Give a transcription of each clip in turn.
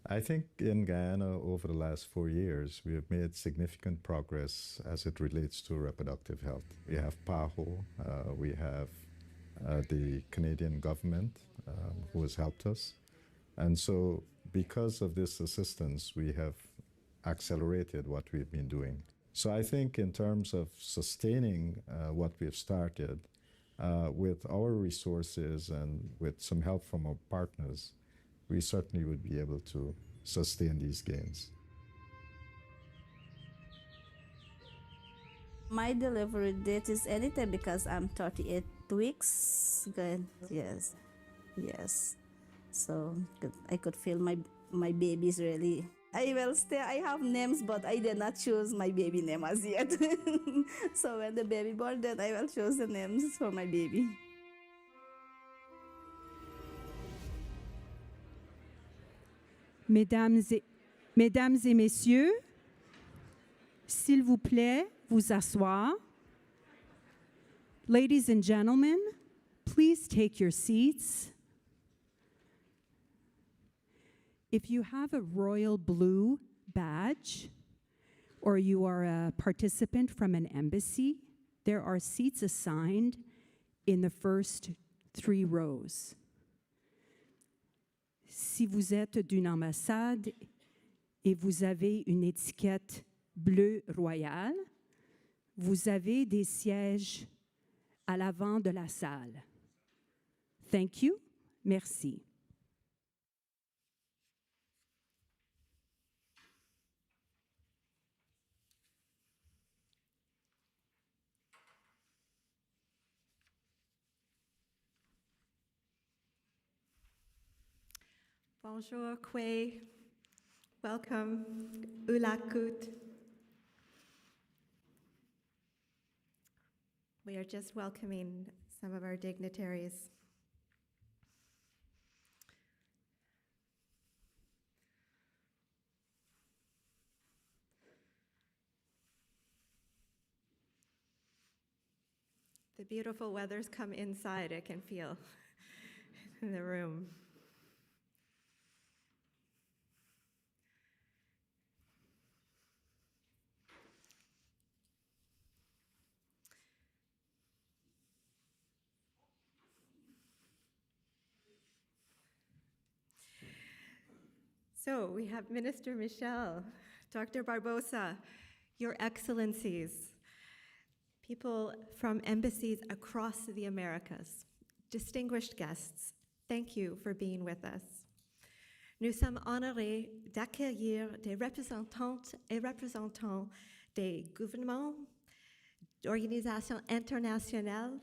I think in Guyana, over the last 4 years, we have made significant progress as it relates to reproductive health. We have PAHO, we have the Canadian government who has helped us. And so, because of this assistance, we have accelerated what we've been doing. So, I think in terms of sustaining what we've started, with our resources and with some help from our partners, we certainly would be able to sustain these gains. My delivery date is anytime because I'm 38 weeks. Good. Yes. Yes. So I could feel my baby's really. I will stay. I have names, but I did not choose my baby name as yet. So when the baby born, then I will choose the names for my baby. Mesdames et messieurs, s'il vous plaît, vous asseoir. Ladies and gentlemen, please take your seats. If you have a royal blue badge or you are a participant from an embassy, there are seats assigned in the first 3 rows. Si vous êtes d'une ambassade et vous avez une étiquette bleu royal, vous avez des sièges à l'avant de la salle. Thank you. Merci. Bonjour, Kwe. Welcome, Ulakut. We are just welcoming some of our dignitaries. The beautiful weather's come inside, I can feel in the room. So we have Minister Michel, Dr. Barbosa, Your Excellencies, people from embassies across the Americas, distinguished guests, thank you for being with us. Nous sommes honorés d'accueillir des représentantes et représentants des gouvernements, d'organisations internationales,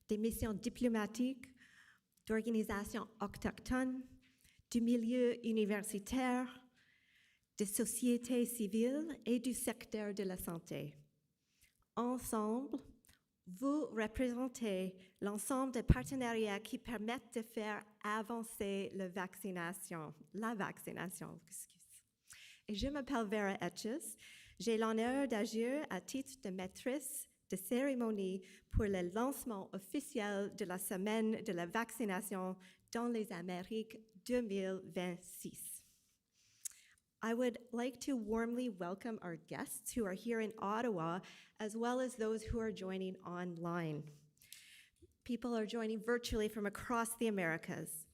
des missions diplomatiques, d'organisations autochtones, du milieu universitaire, des sociétés civiles et du secteur de la santé. Ensemble, vous représentez l'ensemble des partenariats qui permettent de faire avancer la vaccination. Et je m'appelle Vera Etches. J'ai l'honneur d'agir à titre de maîtresse de cérémonie pour le lancement officiel de la semaine de la vaccination dans les Amériques 2026. I would like to warmly welcome our guests who are here in Ottawa, as well as those who are joining online. People are joining virtually from across the Americas.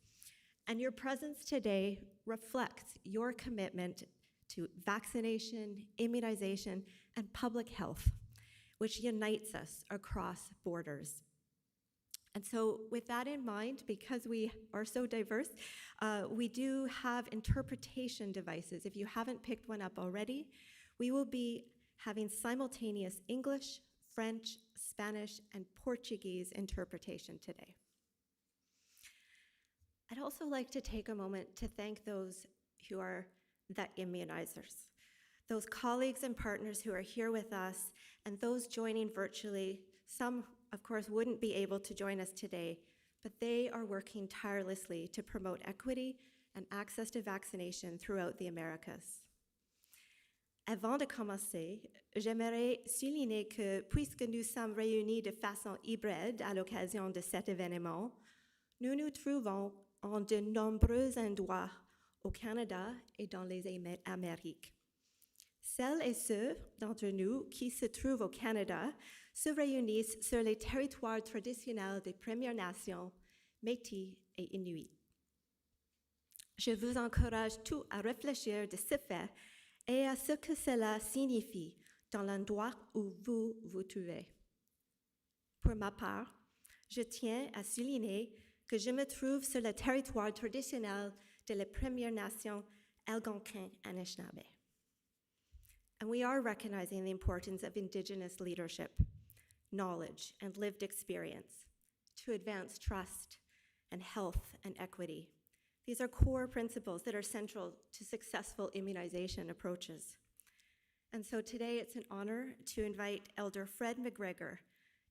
And your presence today reflects your commitment to vaccination, immunization, and public health, which unites us across borders. And so with that in mind, because we are so diverse, we do have interpretation devices. If you haven't picked one up already, we will be having simultaneous English, French, Spanish, and Portuguese interpretation today. I'd also like to take a moment to thank those who are the immunizers, those colleagues and partners who are here with us, and those joining virtually. Some, of course, wouldn't be able to join us today, but they are working tirelessly to promote equity and access to vaccination throughout the Americas. Avant de commencer, j'aimerais souligner que puisque nous sommes réunis de façon hybride à l'occasion de cet événement, nous nous trouvons en de nombreux endroits au Canada et dans les Amériques. Celles et ceux d'entre nous qui se trouvent au Canada se réunissent sur les territoires traditionnels des Premières Nations, Métis et Inuits. Je vous encourage tous à réfléchir de ce fait et à ce que cela signifie dans l'endroit où vous vous trouvez. Pour ma part, je tiens à souligner que je me trouve sur le territoire traditionnel de la Première Nation Algonquin Anishinaabe. And we are recognizing the importance of Indigenous leadership, knowledge, and lived experience to advance trust and health and equity. These are core principles that are central to successful immunization approaches. And so today it's an honor to invite Elder Fred McGregor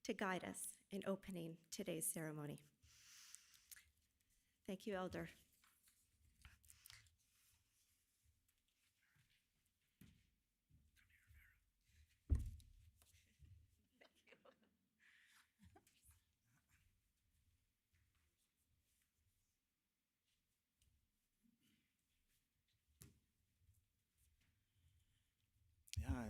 to guide us in opening today's ceremony. Thank you, Elder. Yeah,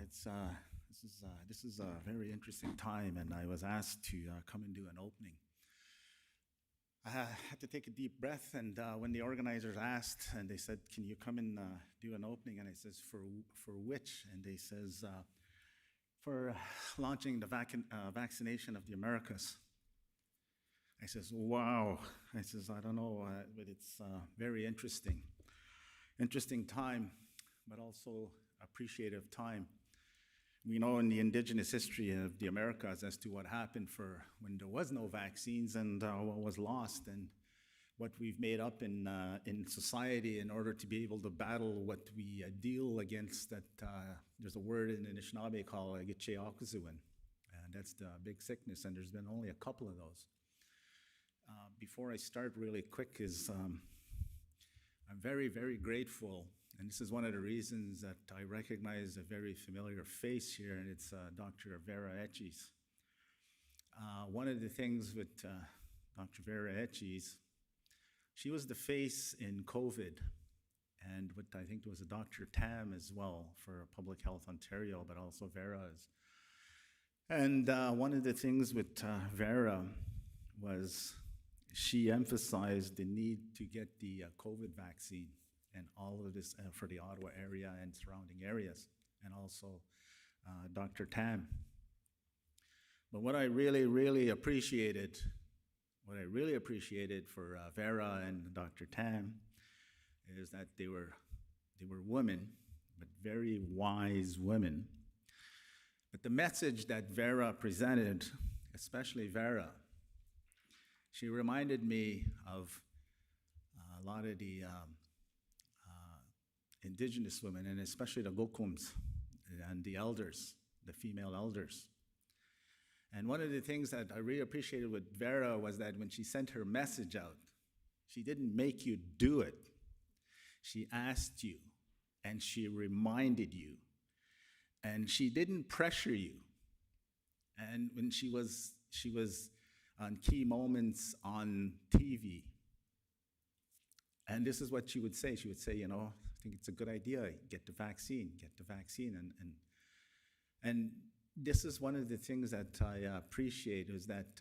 this is a very interesting time, and I was asked to come and do an opening. I had to take a deep breath, and when the organizers asked, and they said, "Can you come and do an opening?" and I says, "For which?" and they says, "For launching the vaccination of the Americas." I says, "Wow!" I says, "I don't know, but it's very interesting. Interesting time, but also appreciative time. We know in the indigenous history of the Americas as to what happened for when there was no vaccines and what was lost and what we've made up in society in order to be able to battle what we deal against. That there's a word in Anishinaabe called Gitcheakuzuan, and that's the big sickness, and there's been only a couple of those. Before I start really quick is I'm very, very grateful. And this is one of the reasons that I recognize a very familiar face here, and it's Dr. Vera Etches. One of the things with Dr. Vera Etches, she was the face in COVID, and what I think was a Dr. Tam as well for Public Health Ontario, but also Vera's. And one of the things with Vera was she emphasized the need to get the COVID vaccine and all of this for the Ottawa area and surrounding areas, and also Dr. Tam. But what I really appreciated for Vera and Dr. Tam is that they were women, but very wise women. But the message that Vera presented, especially Vera, she reminded me of a lot of the indigenous women, and especially the Gokums and the elders, the female elders. And one of the things that I really appreciated with Vera was that when she sent her message out, she didn't make you do it. She asked you, and she reminded you, and she didn't pressure you. And when she was on key moments on TV, and this is what she would say. She would say, you know, I think it's a good idea, get the vaccine. And this is one of the things that I appreciate is that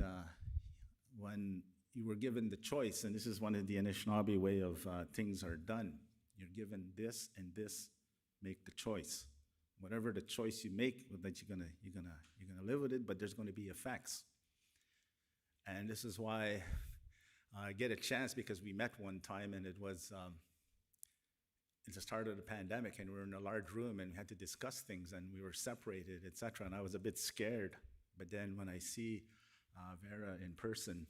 when you were given the choice, and this is one of the Anishinaabe way of things are done, you're given this and this, make the choice. Whatever the choice you make, that you're gonna live with it, but there's gonna be effects. And this is why I get a chance, because we met one time, and it was at the start of the pandemic, and we were in a large room and we had to discuss things, and we were separated, etc. And I was a bit scared. But then when I see Vera in person,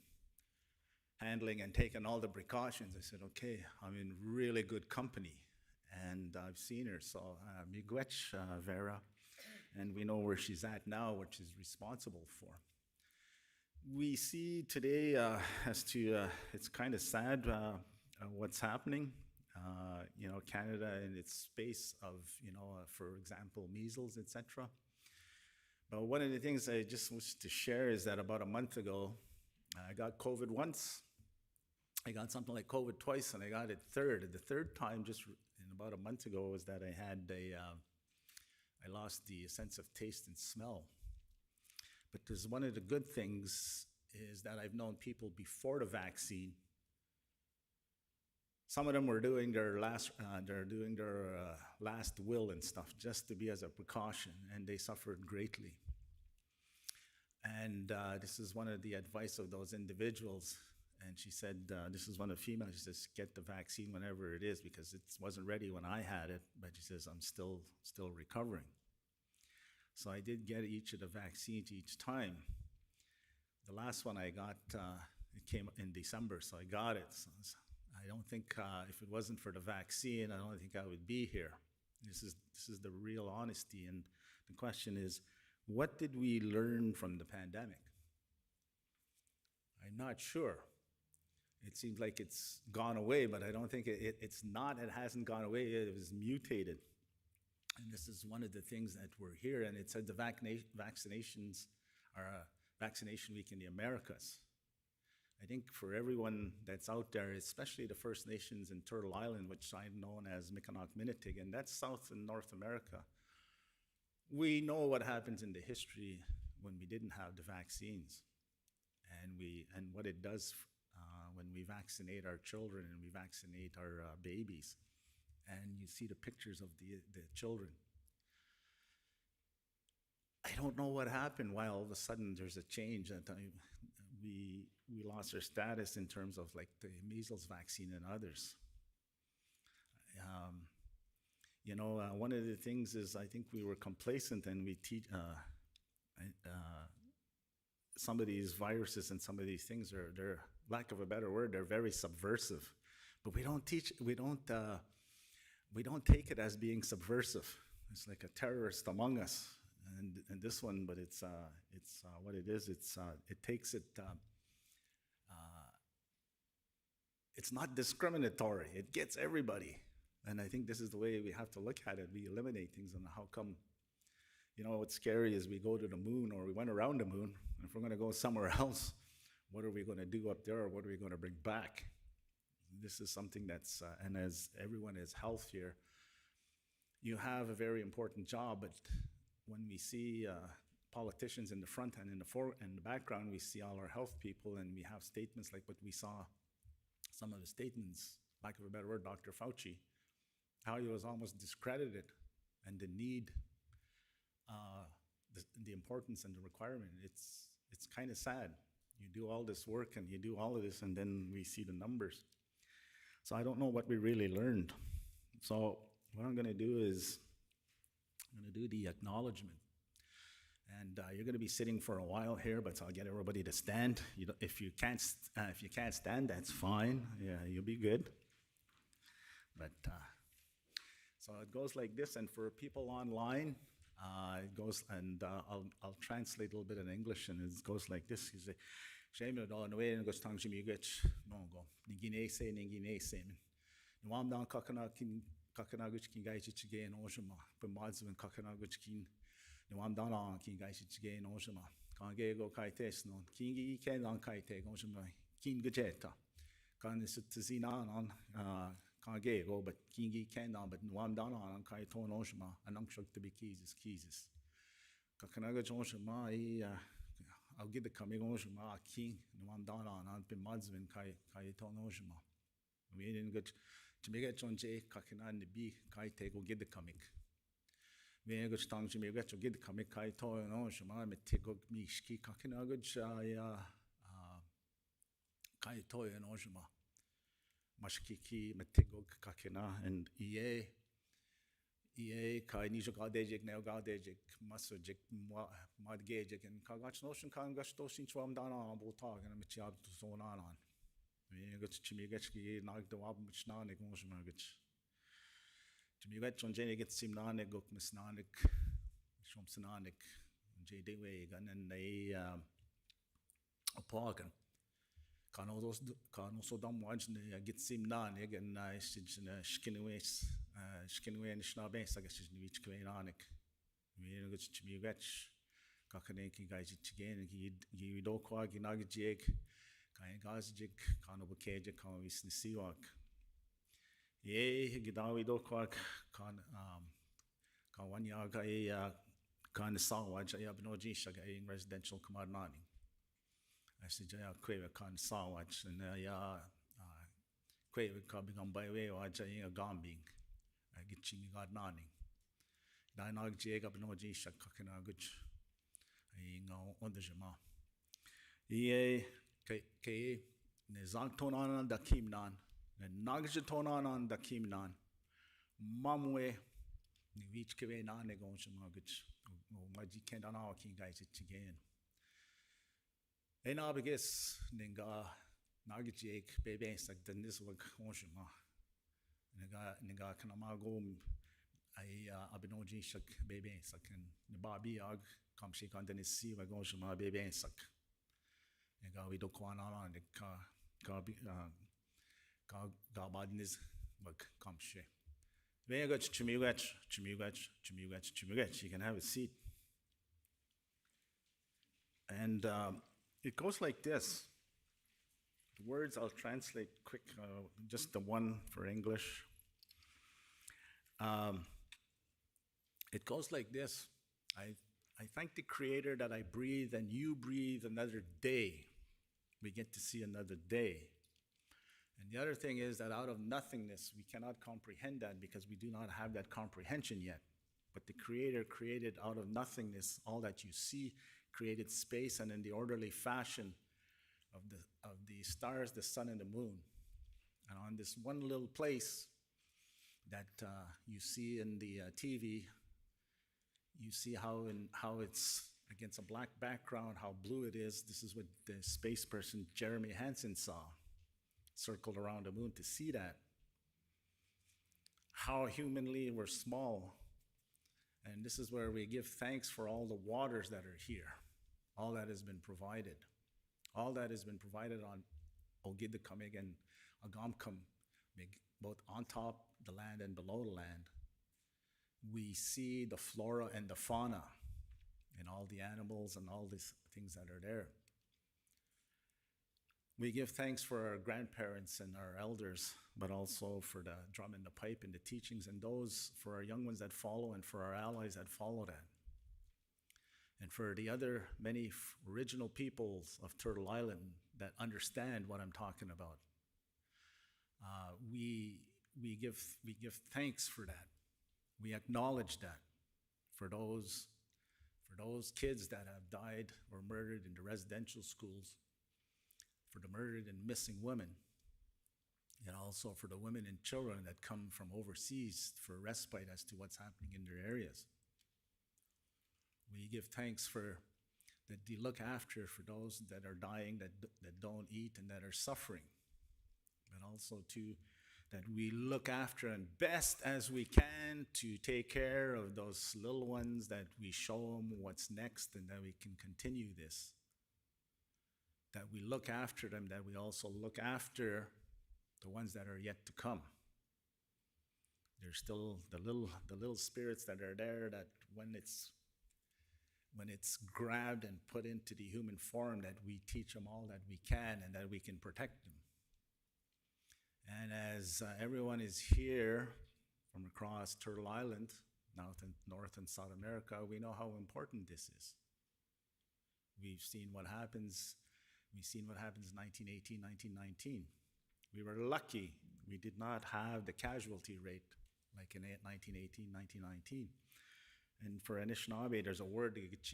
handling and taking all the precautions, I said, okay, I'm in really good company. And I've seen her, so miigwech Vera, and we know where she's at now, what she's responsible for. We see today as to, it's kind of sad what's happening. Canada in its space of, for example, measles, etc. But one of the things I just wish to share is that about a month ago, I got COVID once, I got something like COVID twice, and I got it third. And the third time, just in about a month ago, was that I lost the sense of taste and smell. But there's one of the good things is that I've known people before the vaccine. Some of them were doing their last will and stuff just to be as a precaution, and they suffered greatly. And this is one of the advice of those individuals. And she said, this is one of the females. She says, get the vaccine whenever it is, because it wasn't ready when I had it. But she says, I'm still recovering. So I did get each of the vaccines each time. The last one I got, it came in December, so I got it. So I don't think if it wasn't for the vaccine, I don't think I would be here. This is the real honesty. And the question is, what did we learn from the pandemic? I'm not sure. It seems like it's gone away, but I don't think it's not. It hasn't gone away. It was mutated. And this is one of the things that we're here. And it said the vaccinations are a vaccination week in the Americas. I think for everyone that's out there, especially the First Nations in Turtle Island, which I'm known as Mi'kmaq-Minnetig, and that's South and North America, we know what happens in the history when we didn't have the vaccines, and what it does when we vaccinate our children and we vaccinate our babies. And you see the pictures of the children. I don't know what happened, why all of a sudden there's a change. That we lost our status in terms of like the measles vaccine and others. One of the things is I think we were complacent, and we teach some of these viruses and some of these things they're, lack of a better word, they're very subversive. But we don't take it as being subversive. It's like a terrorist among us. And this one, but it's what it is. It takes it. It's not discriminatory. It gets everybody. And I think this is the way we have to look at it. We eliminate things, and how come? What's scary is we go to the moon, or we went around the moon. If we're going to go somewhere else, what are we going to do up there, or what are we going to bring back? This is something that's, and as everyone is healthier, you have a very important job. But when we see politicians in the front and in the background, we see all our health people, and we have statements like what we saw, some of the statements, lack of a better word, Dr. Fauci, how he was almost discredited, and the need, the importance and the requirement. It's kind of sad. You do all this work and you do all of this, and then we see the numbers. So I don't know what we really learned. So what I'm going to do is I'm going to do the acknowledgement. And you're going to be sitting for a while here, but I'll get everybody to stand. If you can't stand, that's fine. Yeah, you'll be good. But so it goes like this. And for people online, it goes, and I'll translate a little bit in English, and it goes like this. You say, "Shame it all in the way, and goes tongue shimmy gets no go. Ningine say, no, I'm down kakanaguch kin guys it's again oshima, but mods when kakanaguch kin. No, I'm down on kin guys it's again oshima. Can't go kai test no. Kingi can on kai take oshima. Kin gajeta. Can is to see on can't go, but Kingi can on, but no, I'm down on kai ton oshima, and I'm shocked to be keys. Kakanaguch oshima, I'll get the coming oshima, king, no, I'm down on been mods when kai ton oshima. We didn't get to make it on J, Kakinan the B, Kai take or get the comic. We ain't got tongue to make it to get the comic, Kai toy and oshima, me take up me ski Kakinaguch, Kai toy and oshima. Mashkiki, Metigog, Kakina, and EA, Kai Nisha Gardejik, Neo Gardejik, Masajik, Madgajik, and Kagach Notion Kangash Toshin Swam down on Botag and a Michab to zone on. We got Chimigachki, knocked the wab which Nanik Moshmagach. Chimigach on Jenny gets him Nanik, Gok Miss Nanik, Shumsananik, J. Dewey, and they a parkin. Can also dumb watch get sim Nanik and Skinaway and Schnabes, I guess is Nich Quainanik. We got Chimigach, Kakanaki guys again, he do quag, Nagajig. Kain gazjik, kan obukejik, kan wisnisiwak. Ye, gidawi dokwak, kan wanyaga kan sawaj ay abnoji shaga ay residential kamarnani. Asi jaya kwewe kan sawaj, na ya kwewe ka bigam baywe waj ay gambing, gitching gadnani. Dainag jeg abnoji shaka kinaguch, ay ngaw ondejama. Ye, kay ne zangtonan da kimnan, ne nagjetonan da kimnan, mamwe ni vich kwe na ne gonshama guch, maji kendana ki guys it again. En abigis ninga nagijek bebe sak den this wag gonshama. Ninga kanamagom ay abinoji shak bebe sak en babi ag kam shik on den si wag gonshama bebe sak. Ninga we do kwana ne ka badnis wag kam she. Very good, chimugach. You can have a seat. And it goes like this. The words I'll translate quick, just the one for English. It goes like this. I thank the Creator that I breathe and you breathe another day. We get to see another day. And the other thing is that out of nothingness, we cannot comprehend that because we do not have that comprehension yet. But the Creator created out of nothingness all that you see, created space, and in the orderly fashion of the stars, the sun, and the moon. And on this one little place that you see in the TV, you see how it's against a black background, how blue it is. This is what the space person Jeremy Hansen saw. Circled around the moon to see that. How humanly we're small. And this is where we give thanks for all the waters that are here. All that has been provided. All that has been provided on Ogidkamig and Agamkam, both on top the land and below the land. We see the flora and the fauna and all the animals and all these things that are there. We give thanks for our grandparents and our elders, but also for the drum and the pipe and the teachings, and those for our young ones that follow and for our allies that follow that. And for the other many original peoples of Turtle Island that understand what I'm talking about. We give thanks for that. We acknowledge that for those kids that have died or murdered in the residential schools, for the murdered and missing women, and also for the women and children that come from overseas for respite as to what's happening in their areas. We give thanks for that they look after for those that are dying, that don't eat, and that are suffering. And also too, that we look after and best as we can to take care of those little ones, that we show them what's next and that we can continue this. That we look after them, that we also look after the ones that are yet to come. There's still the little spirits that are there, that when it's grabbed and put into the human form, that we teach them all that we can and that we can protect them. And as everyone is here from across Turtle Island, North and South America, we know how important this is. We've seen what happens. We've seen what happens in 1918, 1919. We were lucky. We did not have the casualty rate like in 1918, 1919. And for Anishinaabe, there's a word, which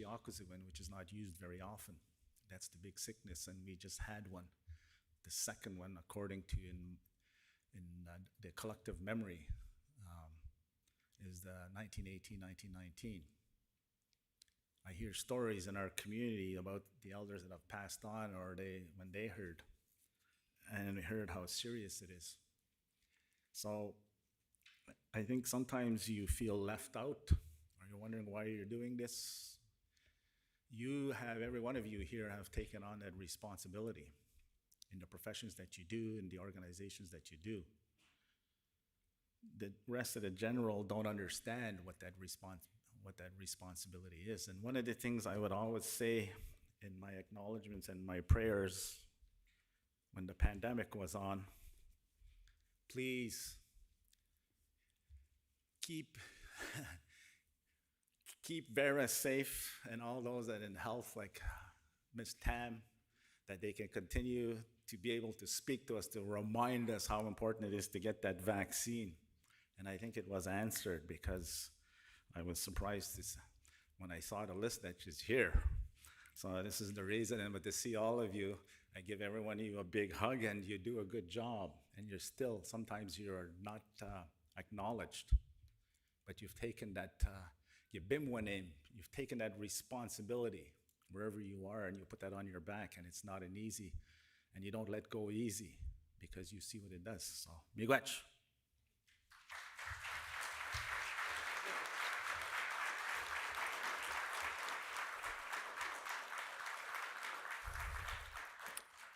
is not used very often. That's the big sickness, and we just had one. The second one, according to in the collective memory, is the 1918, 1919. I hear stories in our community about the elders that have passed on, or when they heard, and we heard how serious it is. So I think sometimes you feel left out, or you're wondering why you're doing this. Every one of you here have taken on that responsibility in the professions that you do, in the organizations that you do. The rest of the general don't understand what that responsibility is. And one of the things I would always say in my acknowledgments and my prayers when the pandemic was on, please keep Vera safe and all those that in health, like Ms. Tam, that they can continue to be able to speak to us, to remind us how important it is to get that vaccine. And I think it was answered, because I was surprised when I saw the list that she's here. So this is the reason, but to see all of you, I give every one of you a big hug, and you do a good job. And you're still, sometimes you're not acknowledged, but you've taken that, you've taken that responsibility wherever you are, and you put that on your back, and it's not an easy, and you don't let go easy, because you see what it does. So, miigwech.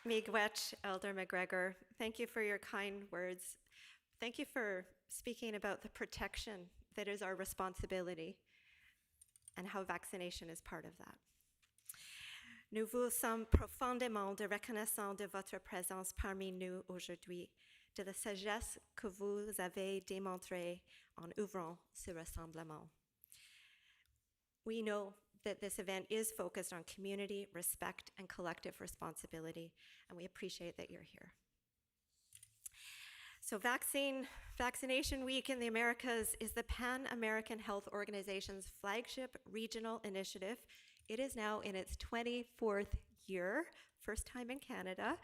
Miigwech, Elder McGregor, thank you for your kind words. Thank you for speaking about the protection that is our responsibility and how vaccination is part of that. Nous vous sommes profondément reconnaissants de votre présence parmi nous aujourd'hui, de la sagesse que vous avez démontrée en ouvrant ce rassemblement. We know that this event is focused on community, respect, and collective responsibility, and we appreciate that you're here. So Vaccination Week in the Americas is the Pan-American Health Organization's flagship regional initiative. It is now in its 24th year, first time in Canada,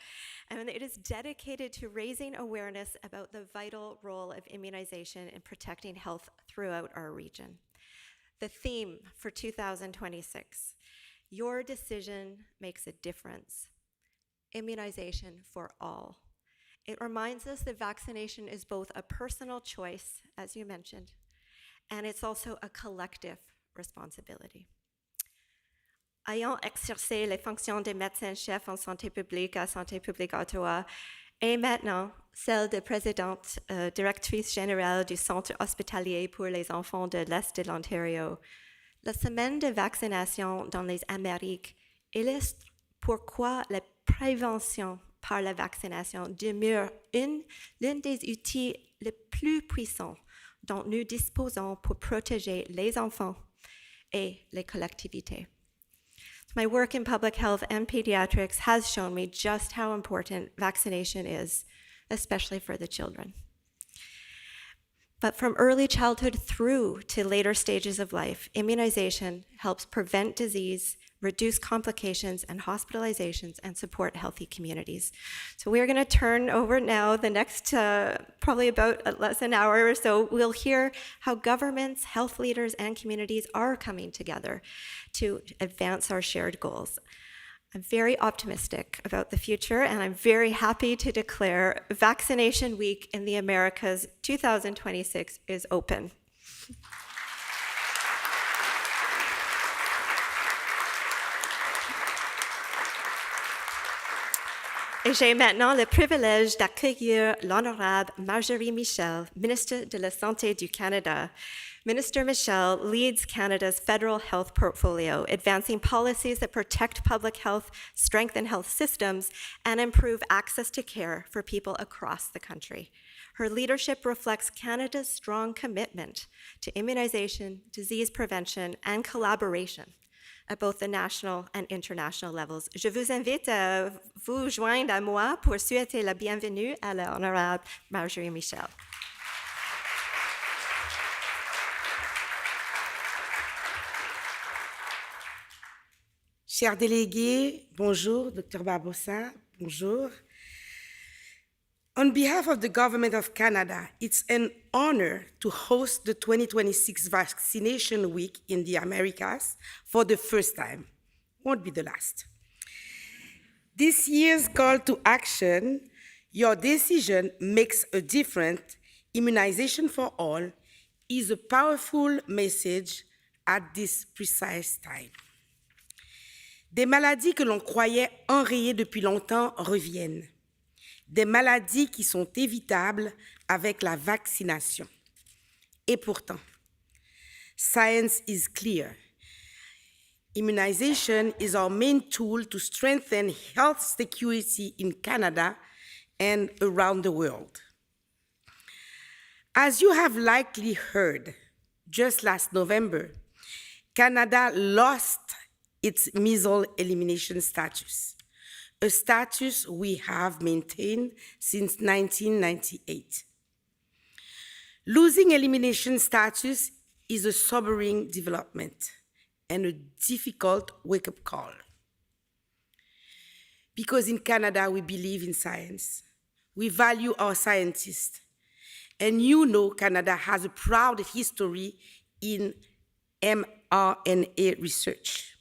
and it is dedicated to raising awareness about the vital role of immunization in protecting health throughout our region. The theme for 2026, your decision makes a difference. Immunization for all. It reminds us that vaccination is both a personal choice, as you mentioned, and it's also a collective responsibility. Ayant exercé les fonctions de médecin-chef en santé publique à Santé publique Ottawa, et maintenant celle de présidente directrice générale du Centre hospitalier pour les enfants de l'Est de l'Ontario, la semaine de vaccination dans les Amériques illustre pourquoi la prévention par la vaccination demeure l'un des outils les plus puissants dont nous disposons pour protéger les enfants et les collectivités. My work in public health and pediatrics has shown me just how important vaccination is, especially for the children. But from early childhood through to later stages of life, immunization helps prevent disease, reduce complications and hospitalizations, and support healthy communities. So we're going to turn over now the next probably about less than an hour or so. We'll hear how governments, health leaders, and communities are coming together to advance our shared goals. I'm very optimistic about the future, and I'm very happy to declare Vaccination Week in the Americas 2026 is open. Et j'ai maintenant le privilège d'accueillir l'honorable Marjorie Michel, Minister de la Santé du Canada. Minister Michel leads Canada's federal health portfolio, advancing policies that protect public health, strengthen health systems, and improve access to care for people across the country. Her leadership reflects Canada's strong commitment to immunization, disease prevention, and collaboration at both the national and international levels. Je vous invite à vous joindre à moi pour souhaiter la bienvenue à l'honorable Marjorie Michel. Chers délégués, bonjour. Dr. Barbosa, bonjour. On behalf of the Government of Canada, it's an honor to host the 2026 Vaccination Week in the Americas for the first time. Won't be the last. This year's call to action, your decision makes a difference, immunization for all, is a powerful message at this precise time. Des maladies que l'on croyait enrayées depuis longtemps reviennent. Des maladies qui sont évitables avec la vaccination. Et pourtant, science is clear. Immunization is our main tool to strengthen health security in Canada and around the world. As you have likely heard, just last November, Canada lost its measles elimination status, a status we have maintained since 1998. Losing elimination status is a sobering development and a difficult wake-up call. Because in Canada, we believe in science. We value our scientists. And you know Canada has a proud history in mRNA research.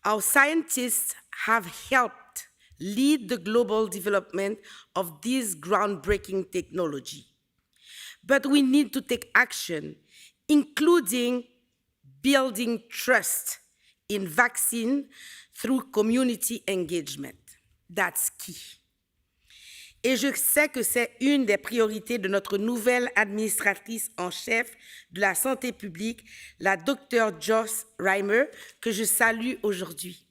Our scientists have helped lead the global development of this groundbreaking technology. But we need to take action, including building trust in vaccine through community engagement. That's key. Et je sais que c'est une des priorités de notre nouvelle administratrice en chef de la santé publique, la Dr. Joss Reimer, que je salue aujourd'hui.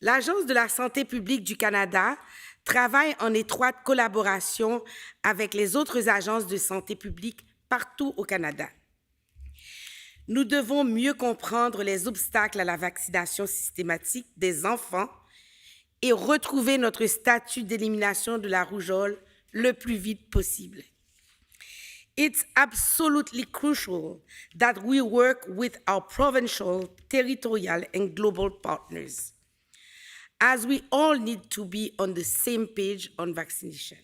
L'Agence de la santé publique du Canada travaille en étroite collaboration avec les autres agences de santé publique partout au Canada. Nous devons mieux comprendre les obstacles à la vaccination systématique des enfants et retrouver notre statut d'élimination de la rougeole le plus vite possible. It's absolutely crucial that we work with our provincial, territorial, and global partners, as we all need to be on the same page on vaccination.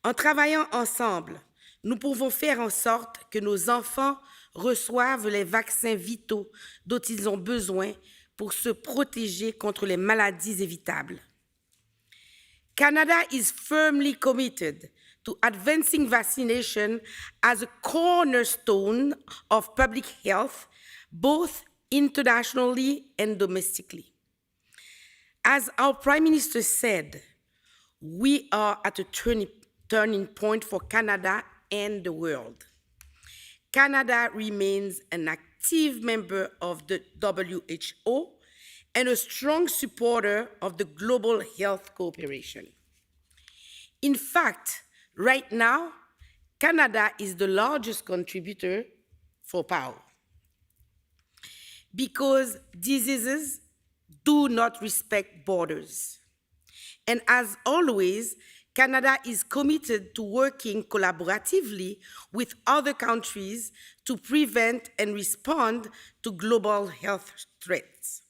En travaillant ensemble, nous pouvons faire en sorte que nos enfants reçoivent les vaccins vitaux dont ils ont besoin pour se protéger contre les maladies évitables. Canada is firmly committed to advancing vaccination as a cornerstone of public health, both internationally and domestically. As our Prime Minister said, we are at a turning point for Canada and the world. Canada remains an active member of the WHO and a strong supporter of the global health cooperation. In fact, right now, Canada is the largest contributor for PAO because diseases do not respect borders. And as always, Canada is committed to working collaboratively with other countries to prevent and respond to global health threats.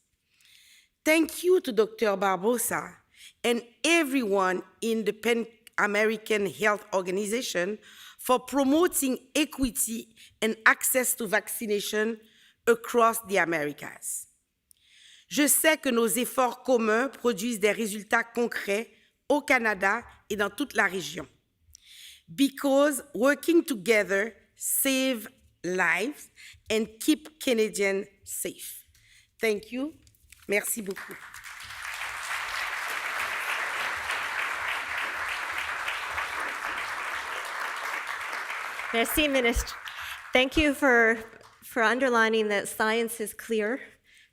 Thank you to Dr. Barbosa and everyone in the Pan American Health Organization for promoting equity and access to vaccination across the Americas. Je sais que nos efforts communs produisent des résultats concrets au Canada et dans toute la région. Because working together save lives and keep Canadians safe. Thank you. Merci beaucoup. Merci, Ministre. Thank you for underlining that science is clear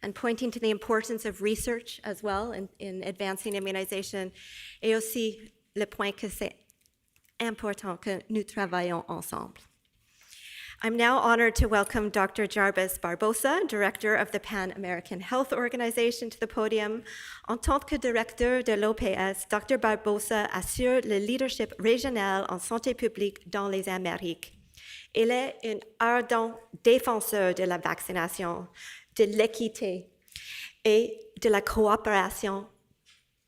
and pointing to the importance of research as well in advancing immunization, et aussi le point que c'est important que nous travaillons ensemble. I'm now honored to welcome Dr. Jarbas Barbosa, Director of the Pan American Health Organization, to the podium. En tant que directeur de l'OPS, Dr. Barbosa assure le leadership régional en santé publique dans les Amériques. Il est un ardent défenseur de la vaccination, de l'équité et de la coopération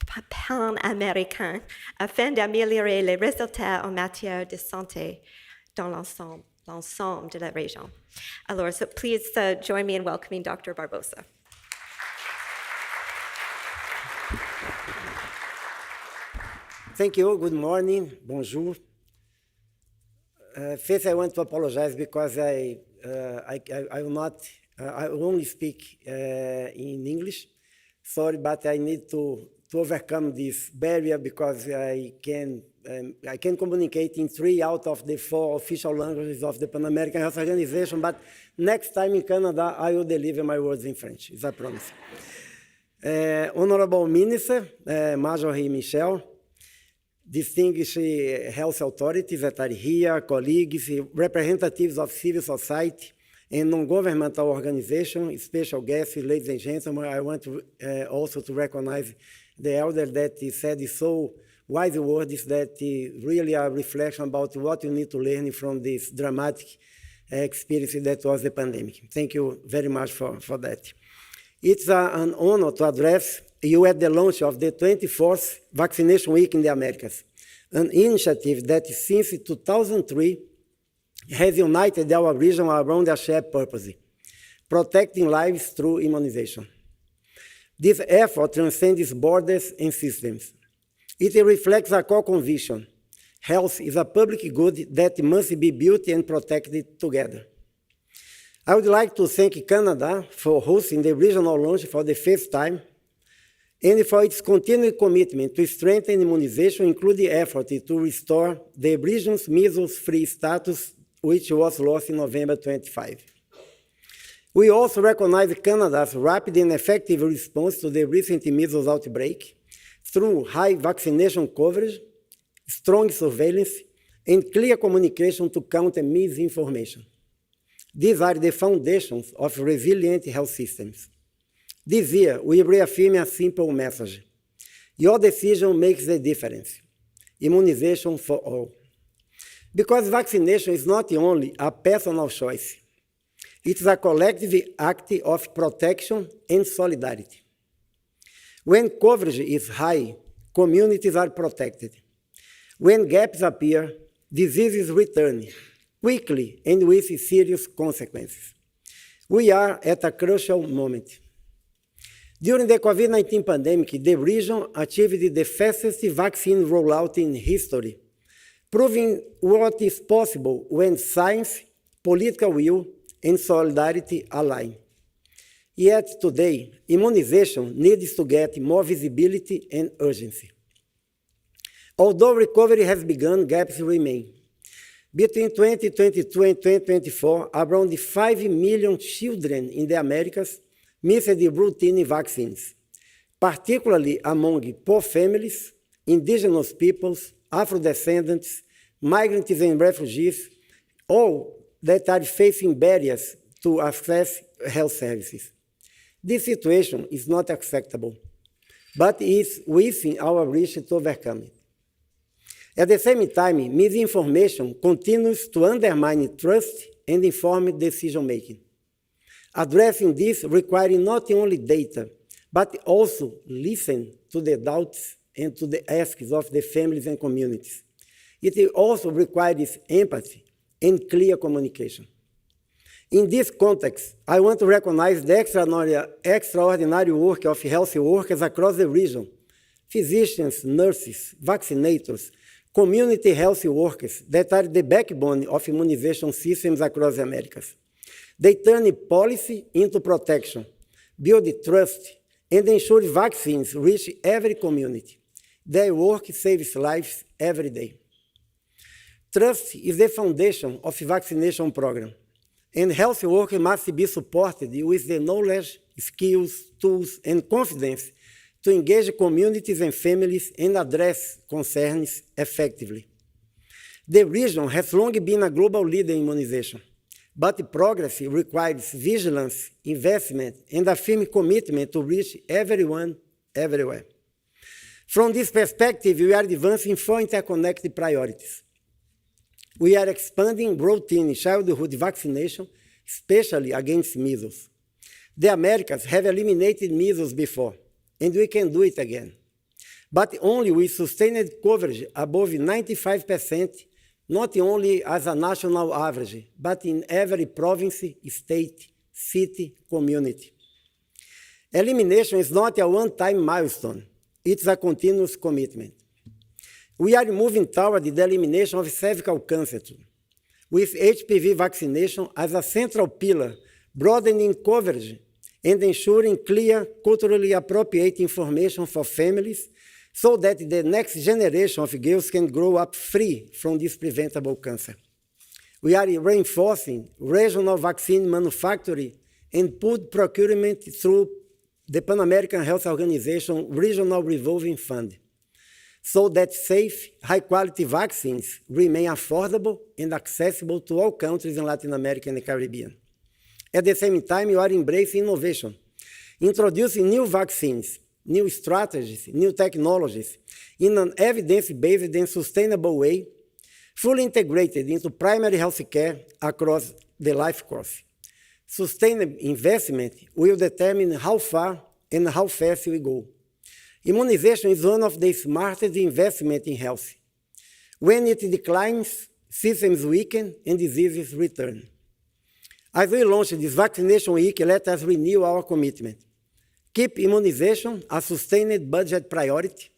pan-américaine afin d'améliorer les résultats en matière de santé dans l'ensemble de la région. Alors, so please join me in welcoming Dr. Barbosa. Thank you. Good morning. Bonjour. First, I want to apologize because I will not. I will only speak in English. Sorry, but I need to overcome this barrier because I can I can communicate in 3 out of the 4 official languages of the Pan American Health Organization, but next time in Canada, I will deliver my words in French, is a promise. Honorable Minister, Marjorie Michel, distinguished health authorities that are here, colleagues, representatives of civil society, and non-governmental organizations, special guests, ladies and gentlemen. I want to, also to recognize the elder that said so wise words that really a reflection about what you need to learn from this dramatic experience that was the pandemic. Thank you very much for that. It's an honor to address you at the launch of the 24th Vaccination Week in the Americas, an initiative that since 2003 has united our region around a shared purpose, protecting lives through immunization. This effort transcends borders and systems. It reflects a core conviction: health is a public good that must be built and protected together. I would like to thank Canada for hosting the regional launch for the first time and for its continued commitment to strengthen immunization, including the effort to restore the region's measles-free status, which was lost in November 25. We also recognize Canada's rapid and effective response to the recent measles outbreak through high vaccination coverage, strong surveillance, and clear communication to counter misinformation. These are the foundations of resilient health systems. This year, we reaffirm a simple message: your decision makes the difference. Immunization for all. Because vaccination is not only a personal choice, it is a collective act of protection and solidarity. When coverage is high, communities are protected. When gaps appear, diseases return quickly and with serious consequences. We are at a crucial moment. During the COVID-19 pandemic, the region achieved the fastest vaccine rollout in history, proving what is possible when science, political will, and solidarity align. Yet today, immunization needs to get more visibility and urgency. Although recovery has begun, gaps remain. Between 2022 and 2024, around 5 million children in the Americas missed the routine vaccines, particularly among poor families, indigenous peoples, Afro-descendants, migrants and refugees, all that are facing barriers to access health services. This situation is not acceptable, but is within our reach to overcome it. At the same time, misinformation continues to undermine trust and informed decision-making. Addressing this requires not only data, but also listen to the doubts and to the asks of the families and communities. It also requires empathy and clear communication. In this context, I want to recognize the extraordinary work of health workers across the region: physicians, nurses, vaccinators, community health workers that are the backbone of immunization systems across the Americas. They turn policy into protection, build trust, and ensure vaccines reach every community. Their work saves lives every day. Trust is the foundation of the vaccination program, and health workers must be supported with the knowledge, skills, tools, and confidence to engage communities and families and address concerns effectively. The region has long been a global leader in immunization, but progress requires vigilance, investment, and a firm commitment to reach everyone, everywhere. From this perspective, we are advancing 4 interconnected priorities. We are expanding routine childhood vaccination, especially against measles. The Americas have eliminated measles before, and we can do it again, but only with sustained coverage above 95%, not only as a national average, but in every province, state, city, community. Elimination is not a one-time milestone. It's a continuous commitment. We are moving toward the elimination of cervical cancer, with HPV vaccination as a central pillar, broadening coverage and ensuring clear, culturally appropriate information for families, so that the next generation of girls can grow up free from this preventable cancer. We are reinforcing regional vaccine manufacturing and food procurement through the Pan American Health Organization Regional Revolving Fund, so that safe, high-quality vaccines remain affordable and accessible to all countries in Latin America and the Caribbean. At the same time, we are embracing innovation, introducing new vaccines, new strategies, new technologies in an evidence-based and sustainable way, fully integrated into primary health care across the life course. Sustainable investment will determine how far and how fast we go. Immunization is one of the smartest investments in health. When it declines, systems weaken and diseases return. As we launch this vaccination week, let us renew our commitment. Keep immunization a sustained budget priority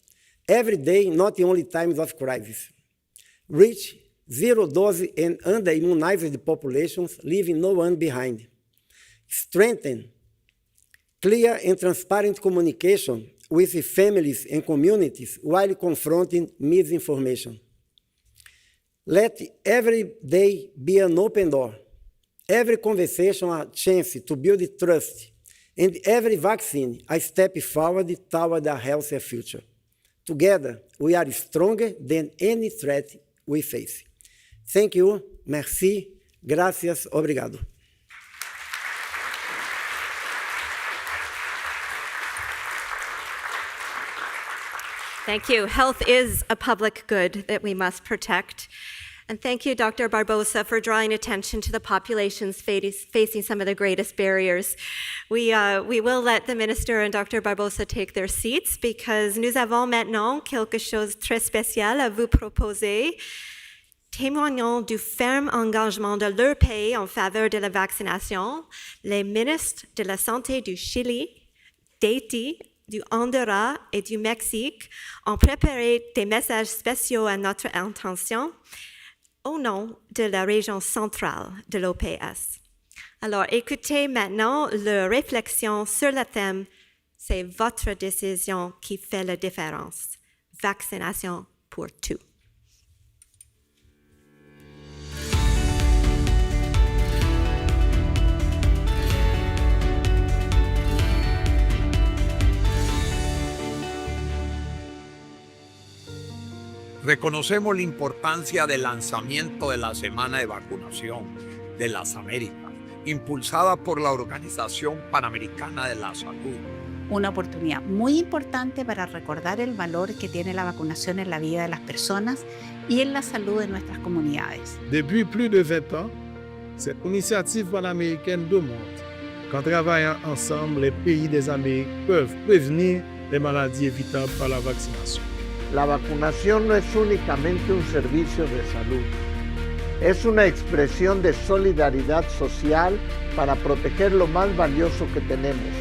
every day, not only times of crisis. Reach zero-dose and under-immunized populations, leaving no one behind. Strengthen clear and transparent communication with families and communities while confronting misinformation. Let every day be an open door, every conversation a chance to build trust, and every vaccine a step forward toward a healthier future. Together, we are stronger than any threat we face. Thank you, merci, gracias, obrigado. Thank you. Health is a public good that we must protect. And thank you, Dr. Barbosa, for drawing attention to the populations facing some of the greatest barriers. We will let the minister and Dr. Barbosa take their seats because nous avons maintenant quelque chose de très spécial à vous proposer. Témoignant du ferme engagement de leur pays en faveur de la vaccination, les ministres de la Santé du Chili, d'Haïti, du Honduras et du Mexique ont préparé des messages spéciaux à notre intention au nom de la région centrale de l'OPS. Alors, écoutez maintenant leur réflexion sur le thème « C'est votre décision qui fait la différence. Vaccination pour tout ». Reconocemos la importancia del lanzamiento de la Semana de Vacunación de las Américas, impulsada por la Organización Panamericana de la Salud. Una oportunidad muy importante para recordar el valor que tiene la vacunación en la vida de las personas y en la salud de nuestras comunidades. Depuis plus de 20 ans, cette initiative panaméricaine démontre qu'en travaillant ensemble, les pays des Amériques peuvent prévenir les maladies évitables par la vaccination. La vacunación no es únicamente un servicio de salud, es una expresión de solidaridad social para proteger lo más valioso que tenemos,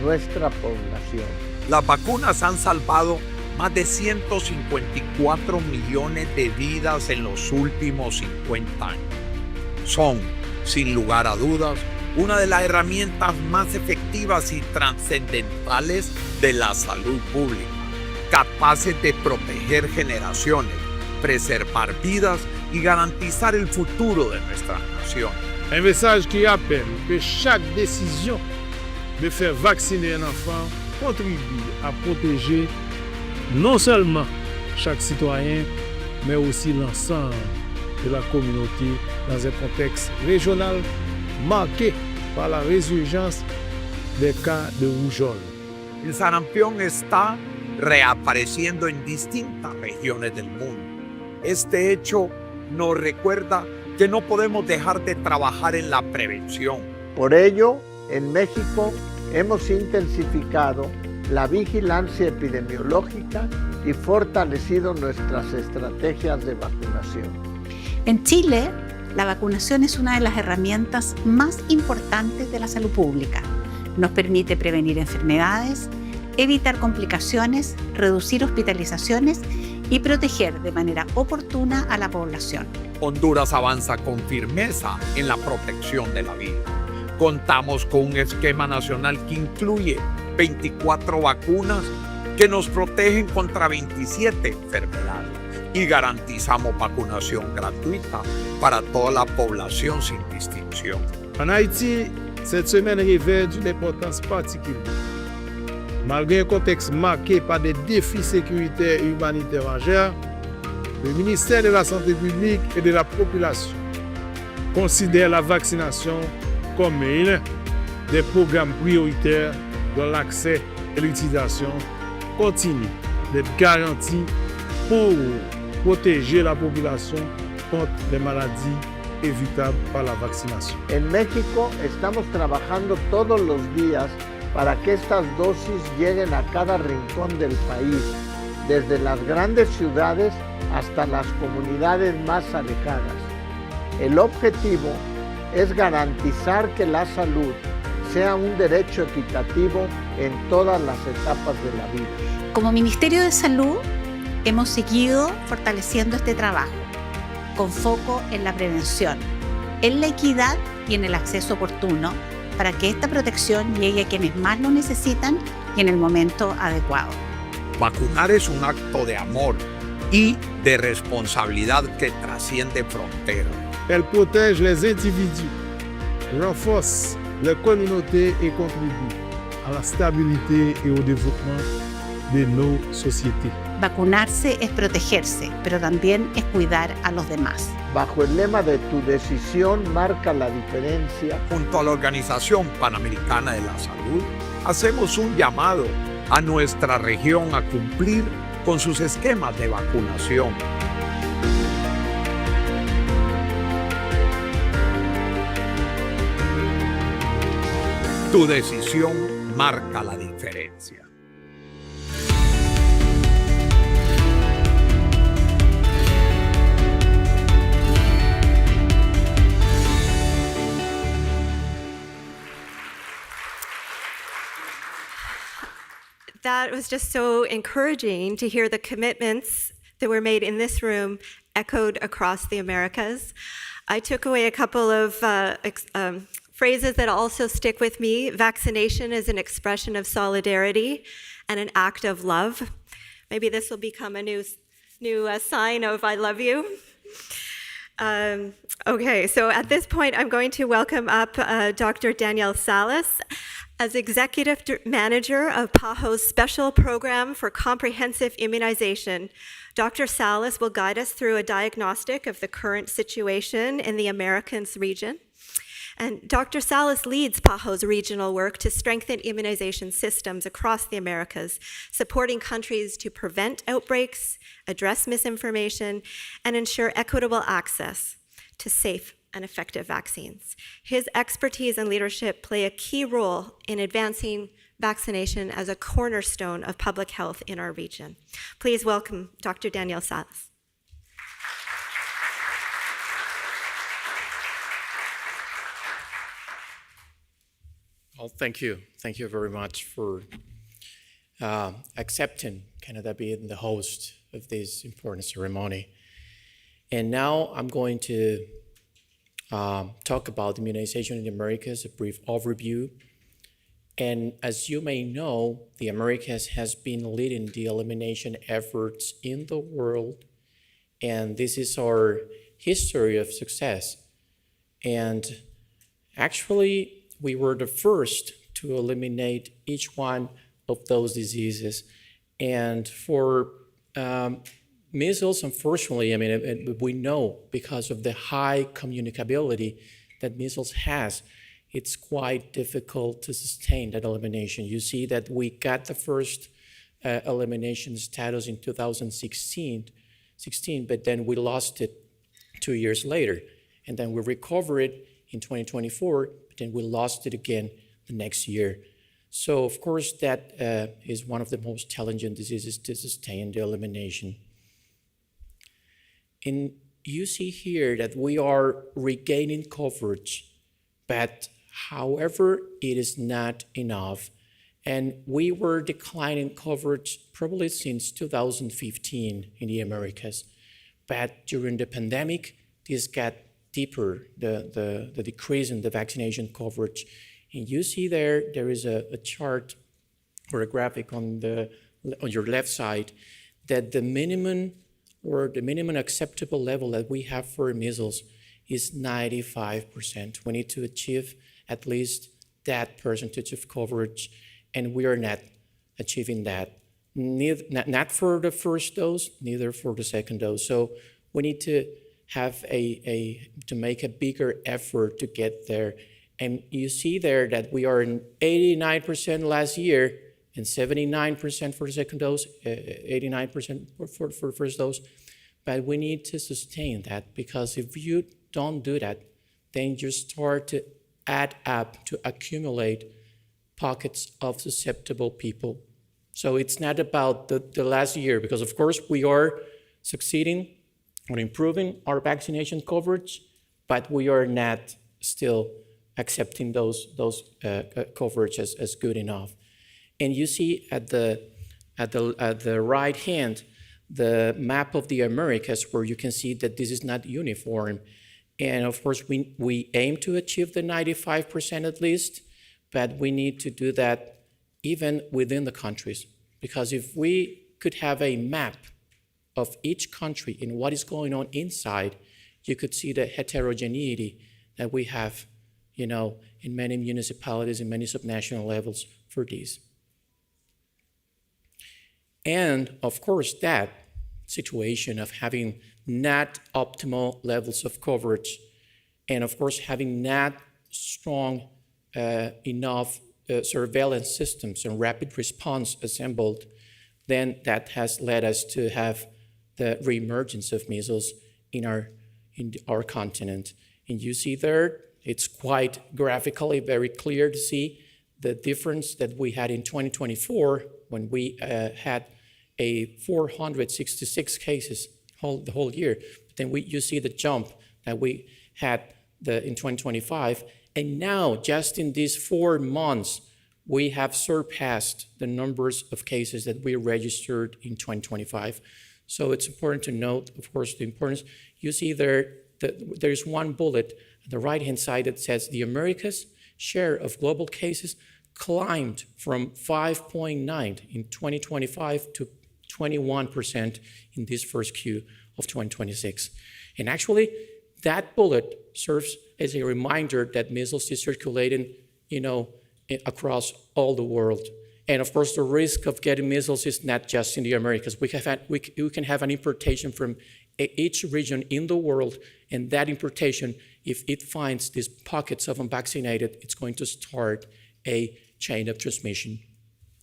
nuestra población. Las vacunas han salvado más de 154 millones de vidas en los últimos 50 años. Son, sin lugar a dudas, una de las herramientas más efectivas y trascendentales de la salud pública, capaces de proteger generaciones, preservar vidas y garantizar el futuro de nuestra nación. Un message qui rappelle que chaque décision de faire vacciner un enfant contribue à protéger non seulement chaque citoyen, mais aussi l'ensemble de la communauté dans un contexte régional marqué par la résurgence des cas de rougeole. El sarampión está reapareciendo en distintas regiones del mundo. Este hecho nos recuerda que no podemos dejar de trabajar en la prevención. Por ello, en México hemos intensificado la vigilancia epidemiológica y fortalecido nuestras estrategias de vacunación. En Chile, la vacunación es una de las herramientas más importantes de la salud pública. Nos permite prevenir enfermedades, evitar complicaciones, reducir hospitalizaciones y proteger de manera oportuna a la población. Honduras avanza con firmeza en la protección de la vida. Contamos con un esquema nacional que incluye 24 vacunas que nos protegen contra 27 enfermedades y garantizamos vacunación gratuita para toda la población sin distinción. En Haïti, cette semaine révèle d'une importance particulière. Malgré un contexte marqué par des défis sécuritaires et humanitaires majeurs, le ministère de la Santé publique et de la Population considère la vaccination comme l'un des programmes prioritaires dont l'accès et l'utilisation continuent d'être garantis pour protéger la population contre les maladies évitables par la vaccination. En México estamos trabajando todos los días para que estas dosis lleguen a cada rincón del país, desde las grandes ciudades hasta las comunidades más alejadas. El objetivo es garantizar que la salud sea un derecho equitativo en todas las etapas de la vida. Como Ministerio de Salud, hemos seguido fortaleciendo este trabajo, con foco en la prevención, en la equidad y en el acceso oportuno, para que esta protección llegue a quienes más lo necesitan y en el momento adecuado. Vacunar es un acto de amor y de responsabilidad que trasciende fronteras. Elle protège les individus, renforce les communautés et contribue à la stabilité et au développement de nos sociétés. Vacunarse es protegerse, pero también es cuidar a los demás. Bajo el lema de tu decisión marca la diferencia, Junto a la Organización Panamericana de la Salud, hacemos un llamado a nuestra región a cumplir con sus esquemas de vacunación. Tu decisión marca la diferencia. That was just so encouraging to hear the commitments that were made in this room echoed across the Americas. I took away a couple of phrases that also stick with me. Vaccination is an expression of solidarity and an act of love. Maybe this will become a new sign of I love you. Okay, so at this point, I'm going to welcome up Dr. Danielle Salas. As Executive Manager of PAHO's Special Program for Comprehensive Immunization, Dr. Salas will guide us through a diagnostic of the current situation in the Americas region. And Dr. Salas leads PAHO's regional work to strengthen immunization systems across the Americas, supporting countries to prevent outbreaks, address misinformation, and ensure equitable access to safe and effective vaccines. His expertise and leadership play a key role in advancing vaccination as a cornerstone of public health in our region. Please welcome Dr. Danielle Salas. Well, thank you. Thank you very much for accepting Canada being the host of this important ceremony. And now I'm going to talk about immunization in the Americas, a brief overview. And as you may know, the Americas has been leading the elimination efforts in the world. And this is our history of success. And actually, we were the first to eliminate each one of those diseases. And for measles, unfortunately, I mean, we know because of the high communicability that measles has, it's quite difficult to sustain that elimination. You see that we got the first elimination status in 2016, but then we lost it 2 years later. And then we recovered it in 2024, but then we lost it again the next year. So, of course, that is one of the most challenging diseases to sustain the elimination. And you see here that we are regaining coverage, but however, it is not enough. And we were declining coverage probably since 2015 in the Americas. But during the pandemic, this got deeper, the decrease in the vaccination coverage. And you see there is a chart or a graphic on the on your left side, that the minimum acceptable level that we have for measles is 95%. We need to achieve at least that percentage of coverage, and we are not achieving that. Not for the first dose, neither for the second dose. So we need to have to make a bigger effort to get there. And you see there that we are in 89% last year and 79% for the second dose, 89% for the first dose. But we need to sustain that, because if you don't do that, then you start to add up, to accumulate pockets of susceptible people. So it's not about the last year, because of course we are succeeding on improving our vaccination coverage, but we are not still accepting those coverage as good enough. And you see at the right hand the map of the Americas, where you can see that this is not uniform. And of course, we aim to achieve the 95% at least, but we need to do that even within the countries. Because if we could have a map of each country and what is going on inside, you could see the heterogeneity that we have, in many municipalities and many subnational levels for these. And of course, that situation of having not optimal levels of coverage, and of course, having not strong enough surveillance systems and rapid response assembled, then that has led us to have the reemergence of measles in our continent. And you see there, it's quite graphically very clear to see the difference that we had in 2024 when we had 466 cases the whole year. But then you see the jump that we had in 2025. And now, just in these 4 months, we have surpassed the numbers of cases that we registered in 2025. So it's important to note, of course, the importance. You see there that there's one bullet on the right-hand side that says the Americas' share of global cases climbed from 5.9 in 2025 to 21% in this first Q of 2026. And actually, that bullet serves as a reminder that measles is circulating, across all the world. And of course, the risk of getting measles is not just in the Americas. We can have an importation from each region in the world, and that importation, if it finds these pockets of unvaccinated, it's going to start a chain of transmission.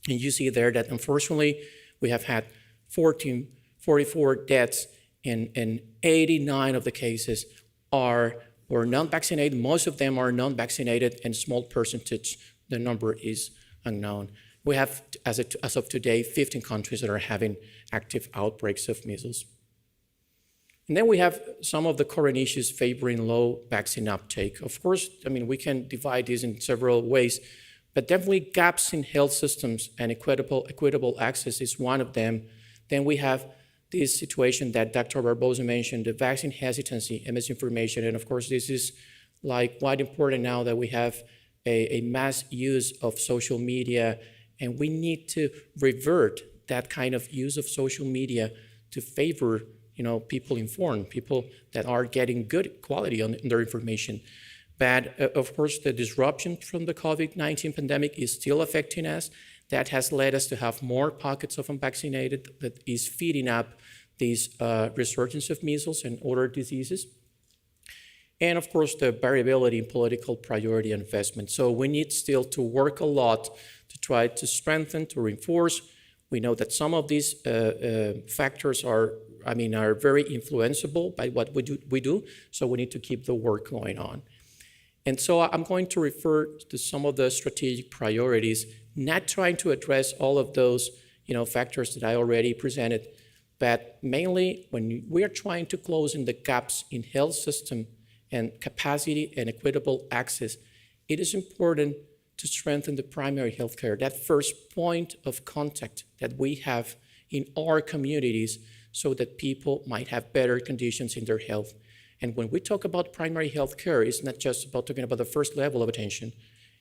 And you see there that unfortunately, we have had 44 deaths, and 89 of the cases were non-vaccinated. Most of them are non-vaccinated, and small percentage, the number is unknown. We have, as of today, 15 countries that are having active outbreaks of measles. And then we have some of the current issues favoring low vaccine uptake. Of course, we can divide these in several ways, but definitely gaps in health systems and equitable access is one of them. Then we have this situation that Dr. Barbosa mentioned, the vaccine hesitancy and misinformation. And of course, this is quite important now that we have a mass use of social media, and we need to revert that kind of use of social media to favor people informed, people that are getting good quality on their information. But of course, the disruption from the COVID-19 pandemic is still affecting us. That has led us to have more pockets of unvaccinated that is feeding up these resurgence of measles and other diseases. And of course, the variability in political priority and investment. So we need still to work a lot to try to strengthen, to reinforce. We know that some of these factors are very influenceable by what we do. So we need to keep the work going on. And so I'm going to refer to some of the strategic priorities, not trying to address all of those factors that I already presented, but mainly when we are trying to close in the gaps in health system and capacity and equitable access, it is important to strengthen the primary health care, that first point of contact that we have in our communities so that people might have better conditions in their health. And when we talk about primary health care, it's not just about talking about the first level of attention.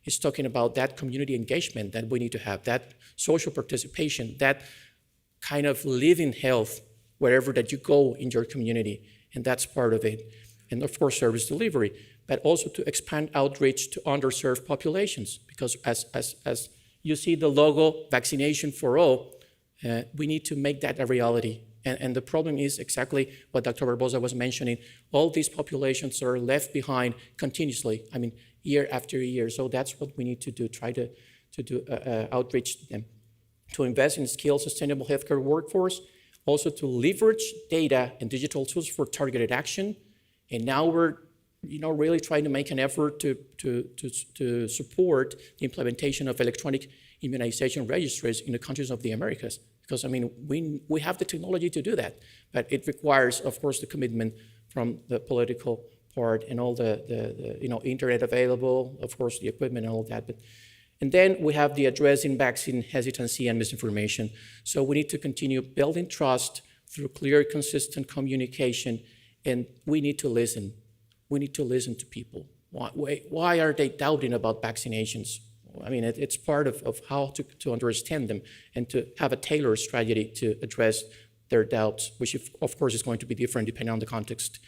It's talking about that community engagement that we need to have, that social participation, that kind of live in health wherever that you go in your community, and that's part of it. And of course, service delivery, but also to expand outreach to underserved populations, because as you see the logo, Vaccination for All, we need to make that a reality. And the problem is exactly what Dr. Barbosa was mentioning. All these populations are left behind continuously, I mean, year after year. So that's what we need to do, try to do outreach to them, to invest in skilled, sustainable healthcare workforce, also to leverage data and digital tools for targeted action. And now we're really trying to make an effort to support the implementation of electronic immunization registries in the countries of the Americas. Because, I mean, we have the technology to do that, but it requires, of course, the commitment from the political part and all the internet available, of course, the equipment and all that. And then we have the addressing vaccine hesitancy and misinformation. So we need to continue building trust through clear, consistent communication, and we need to listen. We need to listen to people. Why are they doubting about vaccinations? I mean, it's part of how to understand them and to have a tailored strategy to address their doubts, which of course is going to be different depending on the context.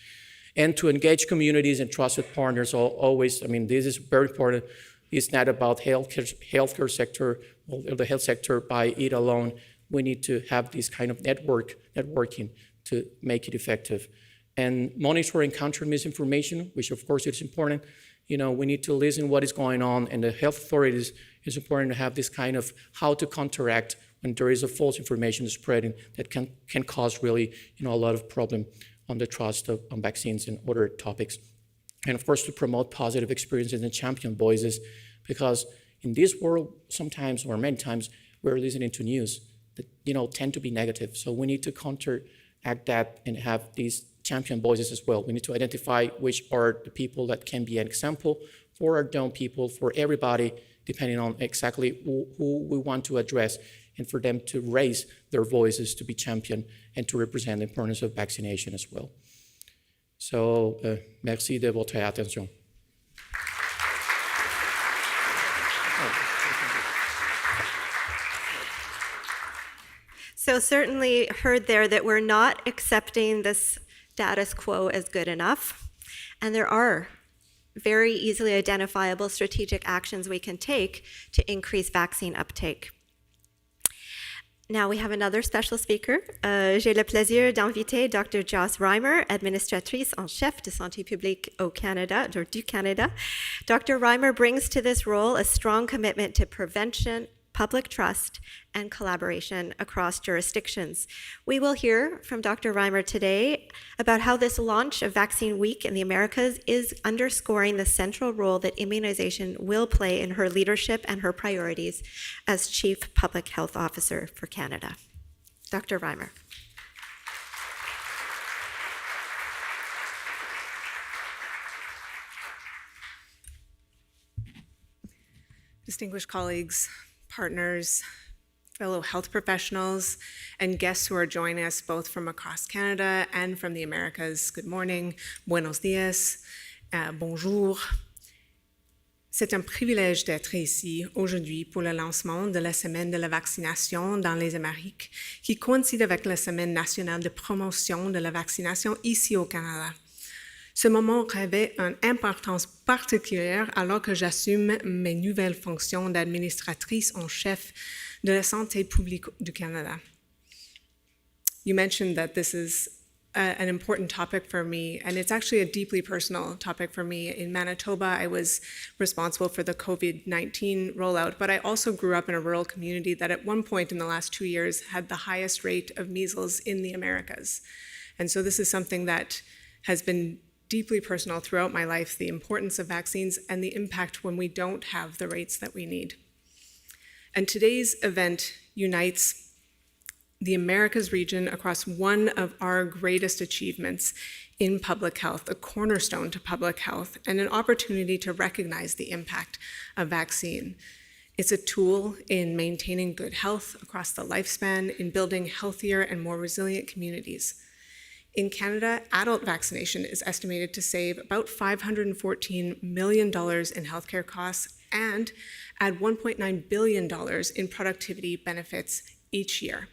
And to engage communities and trusted partners always, I mean, this is very important. It's not about healthcare sector or the health sector by it alone. We need to have this kind of networking to make it effective. And monitor and counter misinformation, which of course is important. We need to listen what is going on, and the health authorities, it's important to have this kind of how to counteract when there is a false information spreading that can cause really, a lot of problem on the trust on vaccines and other topics. And of course, to promote positive experiences and champion voices, because in this world, sometimes or many times, we're listening to news that, tend to be negative. So we need to counteract that and have these champion voices as well. We need to identify which are the people that can be an example for our young people, for everybody, depending on exactly who we want to address, and for them to raise their voices to be championed and to represent the importance of vaccination as well. So, merci de votre attention. So certainly heard there that we're not accepting this status quo as good enough, and there are very easily identifiable strategic actions we can take to increase vaccine uptake. Now we have another special speaker. J'ai le plaisir d'inviter Dr. Joss Reimer, administratrice en chef de santé publique au Canada, du Canada. Dr. Reimer brings to this role a strong commitment to prevention, public trust, and collaboration across jurisdictions. We will hear from Dr. Reimer today about how this launch of Vaccine Week in the Americas is underscoring the central role that immunization will play in her leadership and her priorities as Chief Public Health Officer for Canada. Dr. Reimer. Distinguished colleagues, partners, fellow health professionals, and guests who are joining us both from across Canada and from the Americas. Good morning, buenos dias, bonjour. C'est un privilège d'être ici aujourd'hui pour le lancement de la Semaine de la vaccination dans les Amériques, qui coïncide avec la Semaine nationale de promotion de la vaccination ici au Canada. Ce moment revêt une importance particulière alors que j'assume mes nouvelles fonctions d'administratrice en chef de la santé publique du Canada. You mentioned that this is an important topic for me, and it's actually a deeply personal topic for me. In Manitoba, I was responsible for the COVID-19 rollout, but I also grew up in a rural community that at one point in the last 2 years had the highest rate of measles in the Americas. And so this is something that has been deeply personal throughout my life, the importance of vaccines and the impact when we don't have the rates that we need. And today's event unites the Americas region across one of our greatest achievements in public health, a cornerstone to public health, and an opportunity to recognize the impact of vaccine. It's a tool in maintaining good health across the lifespan, in building healthier and more resilient communities. In Canada, adult vaccination is estimated to save about $514 million in healthcare costs and add $1.9 billion in productivity benefits each year.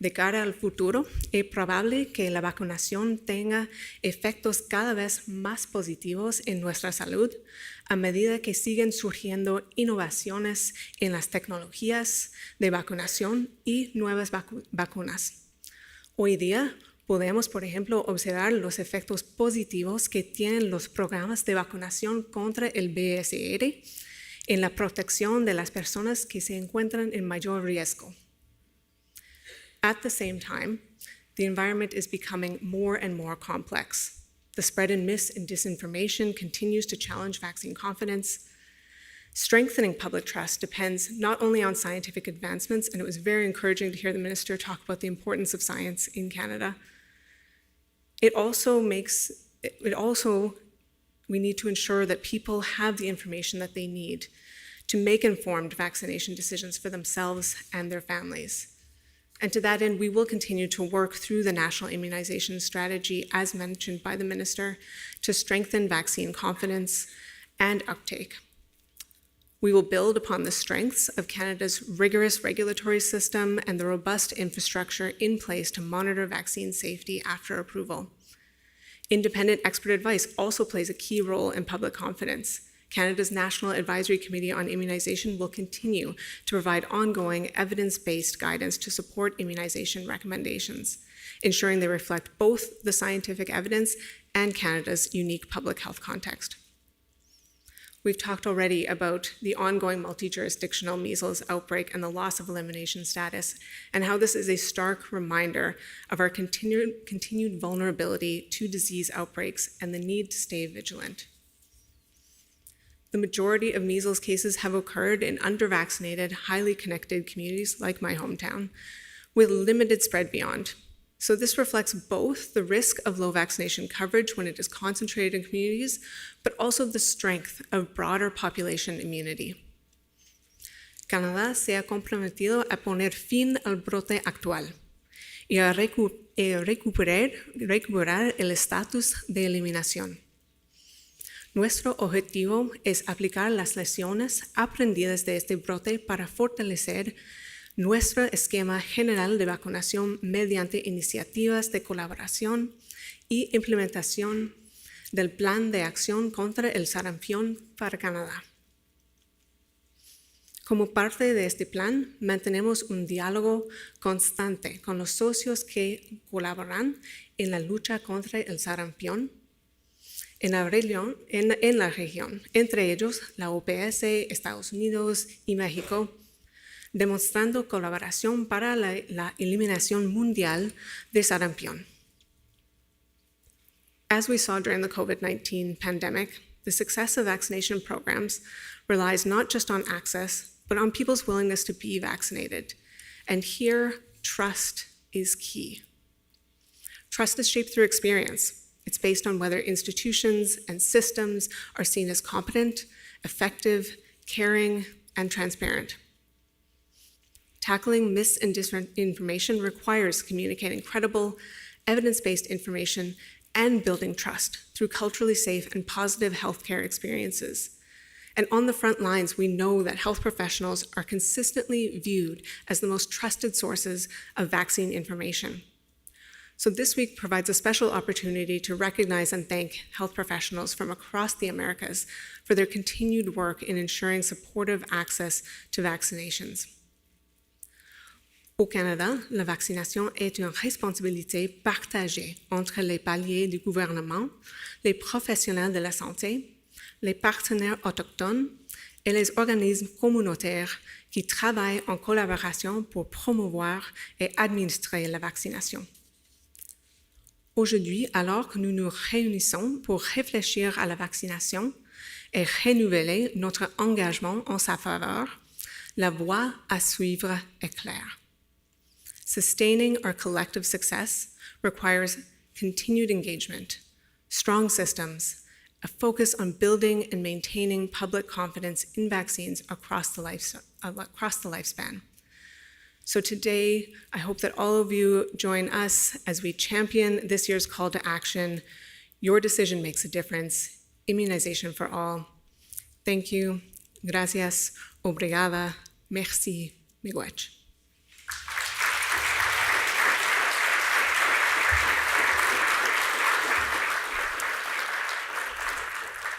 De cara al futuro, es probable que la vacunación tenga efectos cada vez más positivos en nuestra salud a medida que siguen surgiendo innovaciones en las tecnologías de vacunación y nuevas vacunas. Hoy día podemos, por ejemplo, observar los efectos positivos que tienen los programas de vacunación contra el BSR en la protección de las personas que se encuentran en mayor riesgo. At the same time, the environment is becoming more and more complex. The spread in mis and disinformation continues to challenge vaccine confidence. Strengthening public trust depends not only on scientific advancements, and it was very encouraging to hear the minister talk about the importance of science in Canada. We need to ensure that people have the information that they need to make informed vaccination decisions for themselves and their families. And to that end, we will continue to work through the National Immunization Strategy, as mentioned by the Minister, to strengthen vaccine confidence and uptake. We will build upon the strengths of Canada's rigorous regulatory system and the robust infrastructure in place to monitor vaccine safety after approval. Independent expert advice also plays a key role in public confidence. Canada's National Advisory Committee on Immunization will continue to provide ongoing evidence-based guidance to support immunization recommendations, ensuring they reflect both the scientific evidence and Canada's unique public health context. We've talked already about the ongoing multi-jurisdictional measles outbreak and the loss of elimination status, and how this is a stark reminder of our continued vulnerability to disease outbreaks and the need to stay vigilant. The majority of measles cases have occurred in under-vaccinated, highly connected communities like my hometown, with limited spread beyond. So this reflects both the risk of low vaccination coverage when it is concentrated in communities, but also the strength of broader population immunity. Canadá se ha comprometido a poner fin al brote actual y a recuperar el estatus de eliminación. Nuestro objetivo es aplicar las lecciones aprendidas de este brote para fortalecer nuestro esquema general de vacunación mediante iniciativas de colaboración y implementación del Plan de Acción contra el Sarampión para Canadá. Como parte de este plan, mantenemos un diálogo constante con los socios que colaboran en la lucha contra el sarampión en la región, entre ellos la OPS, Estados Unidos y México, demostrando colaboración para la eliminación mundial de sarampión. As we saw during the COVID-19 pandemic, the success of vaccination programs relies not just on access, but on people's willingness to be vaccinated. And here, trust is key. Trust is shaped through experience. It's based on whether institutions and systems are seen as competent, effective, caring, and transparent. Tackling mis and disinformation requires communicating credible, evidence-based information and building trust through culturally safe and positive healthcare experiences. And on the front lines, we know that health professionals are consistently viewed as the most trusted sources of vaccine information. So this week provides a special opportunity to recognize and thank health professionals from across the Americas for their continued work in ensuring supportive access to vaccinations. Au Canada, la vaccination est une responsabilité partagée entre les paliers du gouvernement, les professionnels de la santé, les partenaires autochtones et les organismes communautaires qui travaillent en collaboration pour promouvoir et administrer la vaccination. Aujourd'hui, alors que nous nous réunissons pour réfléchir à la vaccination et renouveler notre engagement en sa faveur, la voie à suivre est claire. Sustaining our collective success requires continued engagement, strong systems, a focus on building and maintaining public confidence in vaccines across the lifespan. So today, I hope that all of you join us as we champion this year's call to action. Your decision makes a difference. Immunization for all. Thank you. Gracias. Obrigada. Merci. Miigwech.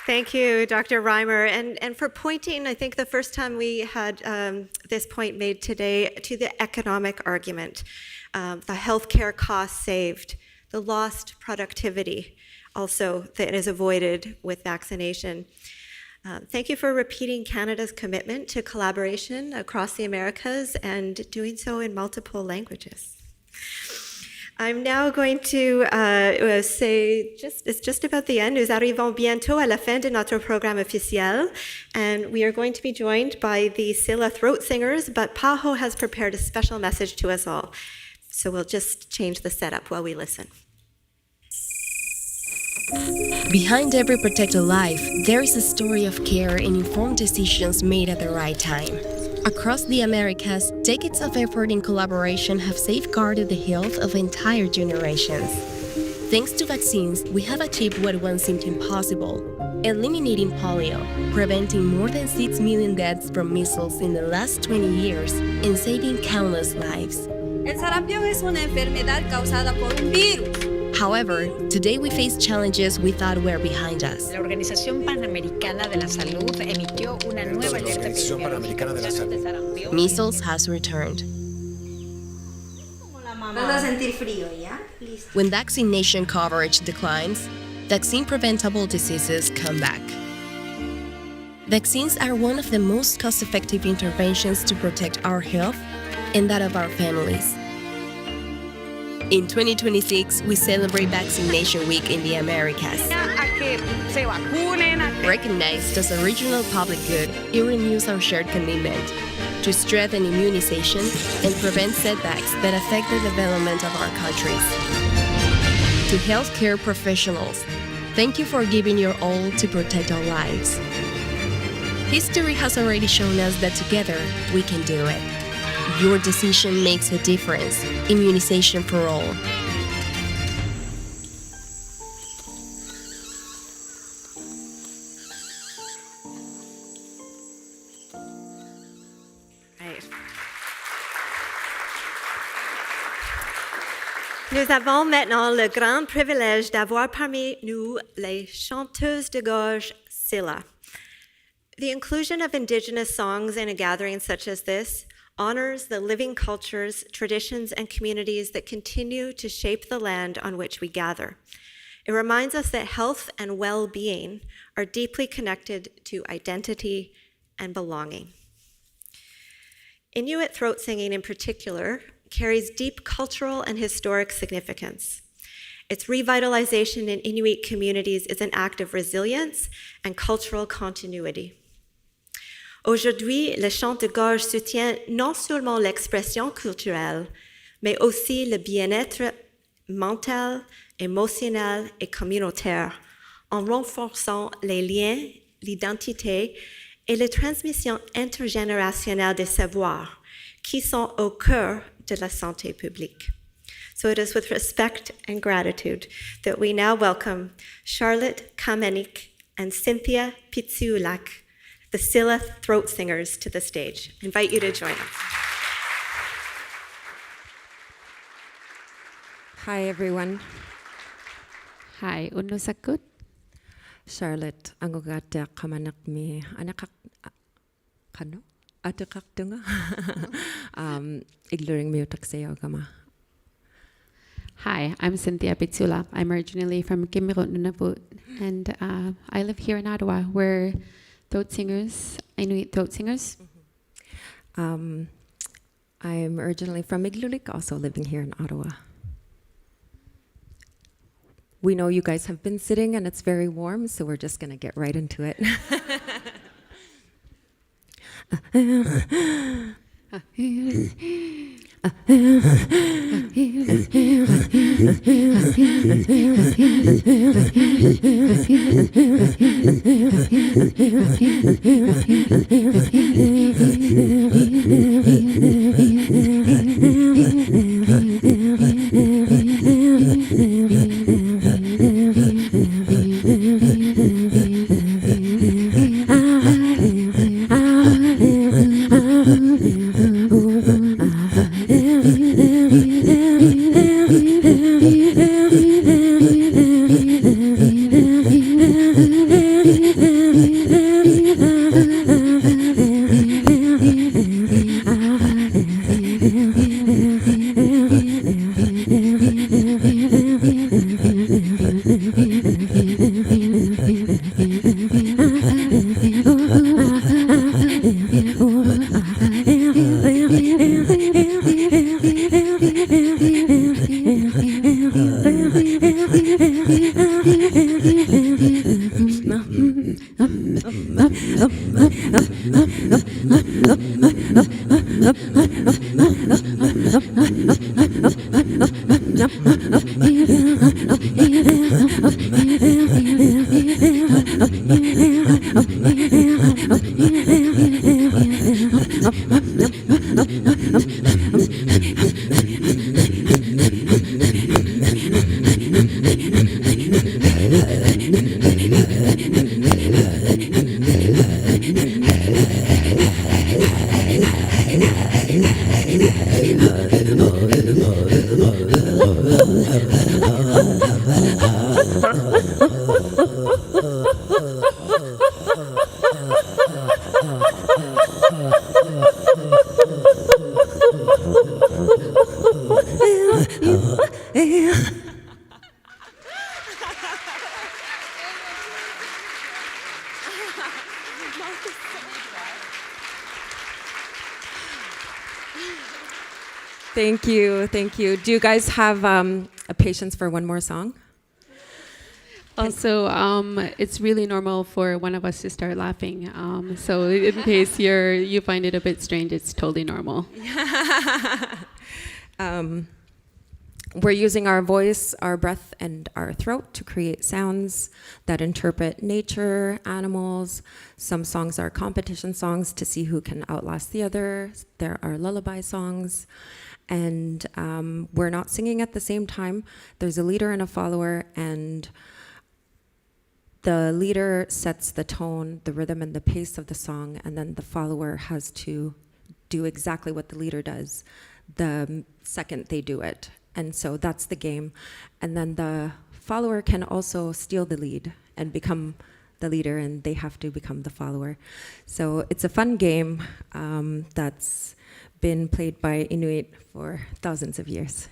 Thank you, Dr. Reimer, and for pointing, I think the first time we had this point made today, to the economic argument, the healthcare costs saved, the lost productivity also that is avoided with vaccination. Thank you for repeating Canada's commitment to collaboration across the Americas and doing so in multiple languages. I'm now going to say, it's just about the end. Nous arrivons bientôt à la fin de notre programme officiel, and we are going to be joined by the Silla Throat Singers, but Paho has prepared a special message to us all. So we'll just change the setup while we listen. Behind every protected life, there is a story of care and informed decisions made at the right time. Across the Americas, decades of effort and collaboration have safeguarded the health of entire generations. Thanks to vaccines, we have achieved what once seemed impossible: eliminating polio, preventing more than 6 million deaths from measles in the last 20 years, and saving countless lives. El sarampión es una enfermedad causada por un virus. However, today we face challenges we thought were behind us. La Organización Panamericana de la Salud emitió una nueva alerta epidemiológica de sarampión. Measles has returned. Vas a sentir frío, ¿ya? Listo. When vaccination coverage declines, vaccine-preventable diseases come back. Vaccines are one of the most cost-effective interventions to protect our health and that of our families. In 2026, we celebrate Vaccination Week in the Americas. Recognized as a regional public good, it renews our shared commitment to strengthen immunization and prevent setbacks that affect the development of our countries. To healthcare professionals, thank you for giving your all to protect our lives. History has already shown us that together we can do it. Your decision makes a difference. Immunization for all. Nous avons maintenant le grand privilège d'avoir parmi nous les chanteuses de gorge Silla. The inclusion of Indigenous songs in a gathering such as this honors the living cultures, traditions, and communities that continue to shape the land on which we gather. It reminds us that health and well-being are deeply connected to identity and belonging. Inuit throat singing in particular carries deep cultural and historic significance. Its revitalization in Inuit communities is an act of resilience and cultural continuity. Aujourd'hui, le chant de gorge soutient non seulement l'expression culturelle, mais aussi le bien-être mental, émotionnel et communautaire, en renforçant les liens, l'identité et la transmission intergénérationnelle des savoirs, qui sont au cœur de la santé publique. So it is with respect and gratitude that we now welcome Charlotte Kamenik and Cynthia Pitsiulak, the Silla Throat Singers, to the stage. I invite you to join us. Hi, everyone. Hi, unusakut. Charlotte, angogata kamanak mi anakak kano atakak dunga. Igluring mi utakseo kama. Hi, I'm Cynthia Pitsiulak. I'm originally from Kimirut, Nunavut, and I live here in Ottawa. We're throat singers, Inuit throat singers. I'm originally from Igloolik, also living here in Ottawa. We know you guys have been sitting and it's very warm, so we're just going to get right into it. Thank you, thank you. Do you guys have a patience for one more song? Also, it's really normal for one of us to start laughing. So in case you find it a bit strange, it's totally normal. We're using our voice, our breath, and our throat to create sounds that interpret nature, animals. Some songs are competition songs to see who can outlast the other. There are lullaby songs. And we're not singing at the same time. There's a leader and a follower, and the leader sets the tone, the rhythm, and the pace of the song, and then the follower has to do exactly what the leader does the second they do it. And so that's the game. And then the follower can also steal the lead and become the leader, and they have to become the follower. So it's a fun game that's been played by Inuit for thousands of years.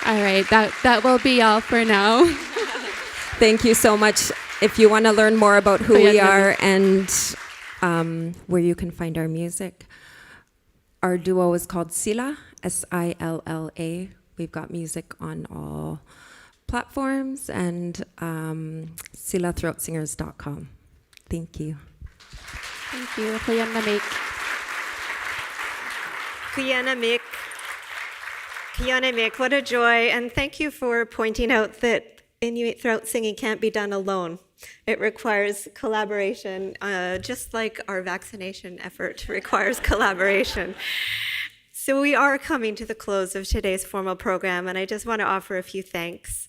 All right, that will be all for now. Thank you so much. If you want to learn more about who we are and where you can find our music, our duo is called Sila, S-I-L-L-A. We've got music on all platforms and silathroatsingers.com. Thank you. Thank you. Kuyanamik. Kuyanamik. Kuyanamik, what a joy. And thank you for pointing out that Inuit throat singing can't be done alone. It requires collaboration, just like our vaccination effort requires collaboration. So we are coming to the close of today's formal program, and I just want to offer a few thanks.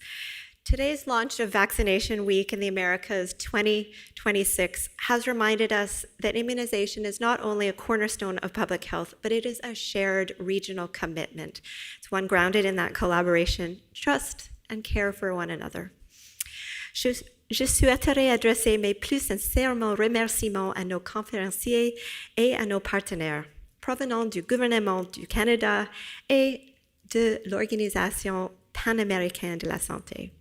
Today's launch of Vaccination Week in the Americas 2026 has reminded us that immunization is not only a cornerstone of public health, but it is a shared regional commitment. It's one grounded in that collaboration, trust, and care for one another. Je souhaiterais adresser mes plus sincèrement remerciements à nos conférenciers et à nos partenaires, provenant du gouvernement du Canada et de l'Organisation panaméricaine de la santé,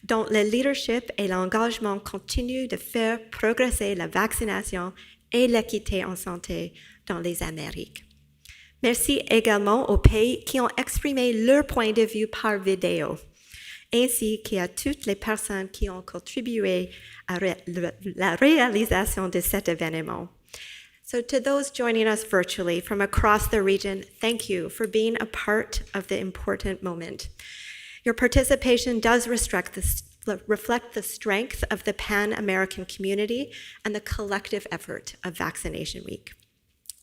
dont le leadership et l'engagement continuent de faire progresser la vaccination et l'équité en santé dans les Amériques. Merci également aux pays qui ont exprimé leur point de vue par vidéo, ainsi qu'à toutes les personnes qui ont contribué à la réalisation de cet événement. So to those joining us virtually from across the region, thank you for being a part of the important moment. Your participation does reflect the strength of the Pan-American community and the collective effort of Vaccination Week.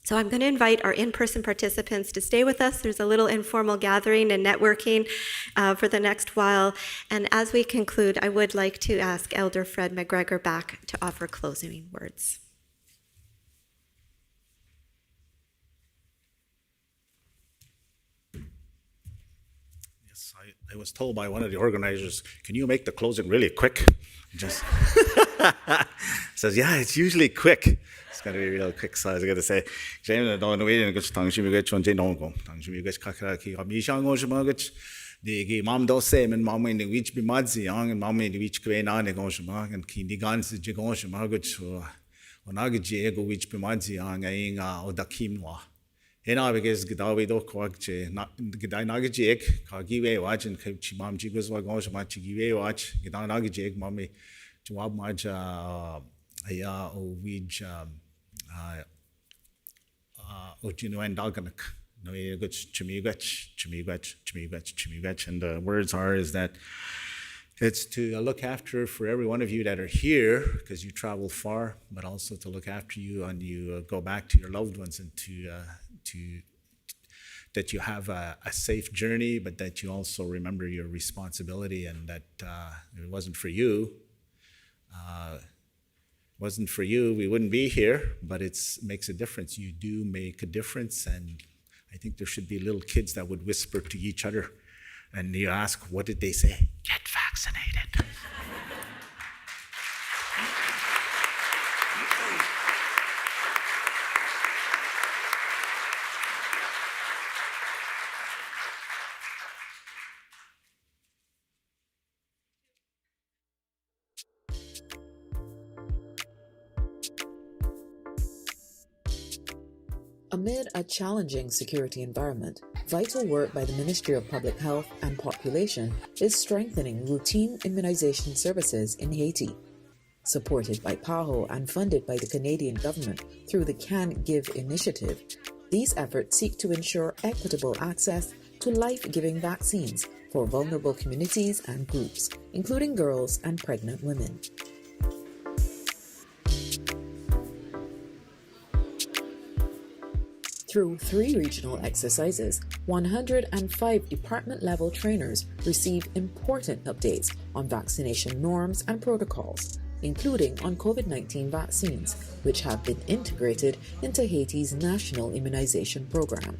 So I'm going to invite our in-person participants to stay with us. There's a little informal gathering and networking for the next while. And as we conclude, I would like to ask Elder Fred McGregor back to offer closing words. Yes, I was told by one of the organizers, can you make the closing really quick? Just says, yeah, it's usually quick. It's going to be real quick. So I was going to say, James, don't wait in good tongue. She will get you on Janongo. Tongue she will get Kakaki. Mishango Shimagach. The mom does say, and mamma in the which be madzi young, and mamma in the which grain on the Goshamag, and Kindi Gans the Jigoshamagach, or Nagaji ego which be madzi young, or the Kimwa. And I guess Gidawi do Kwakche, Gidanagajik, Kagiwe watch, and Chimam Jigos Wagoshamach, Giwe watch, Gidanagajik, Mammy, Jawab Maja, Aya, or Wij, Ojino and Dalganak. No, you got Chimigach, and the words are is that it's to look after for every one of you that are here, because you travel far, but also to look after you and you go back to your loved ones and to that you have a safe journey, but that you also remember your responsibility and that if it wasn't for you, we wouldn't be here, but it makes a difference. You do make a difference, and I think there should be little kids that would whisper to each other, and you ask, what did they say? Get vaccinated. Amid a challenging security environment, vital work by the Ministry of Public Health and Population is strengthening routine immunization services in Haiti. Supported by PAHO and funded by the Canadian government through the Can Give initiative, these efforts seek to ensure equitable access to life-giving vaccines for vulnerable communities and groups, including girls and pregnant women. Through 3 regional exercises, 105 department-level trainers receive important updates on vaccination norms and protocols, including on COVID-19 vaccines, which have been integrated into Haiti's national immunization program.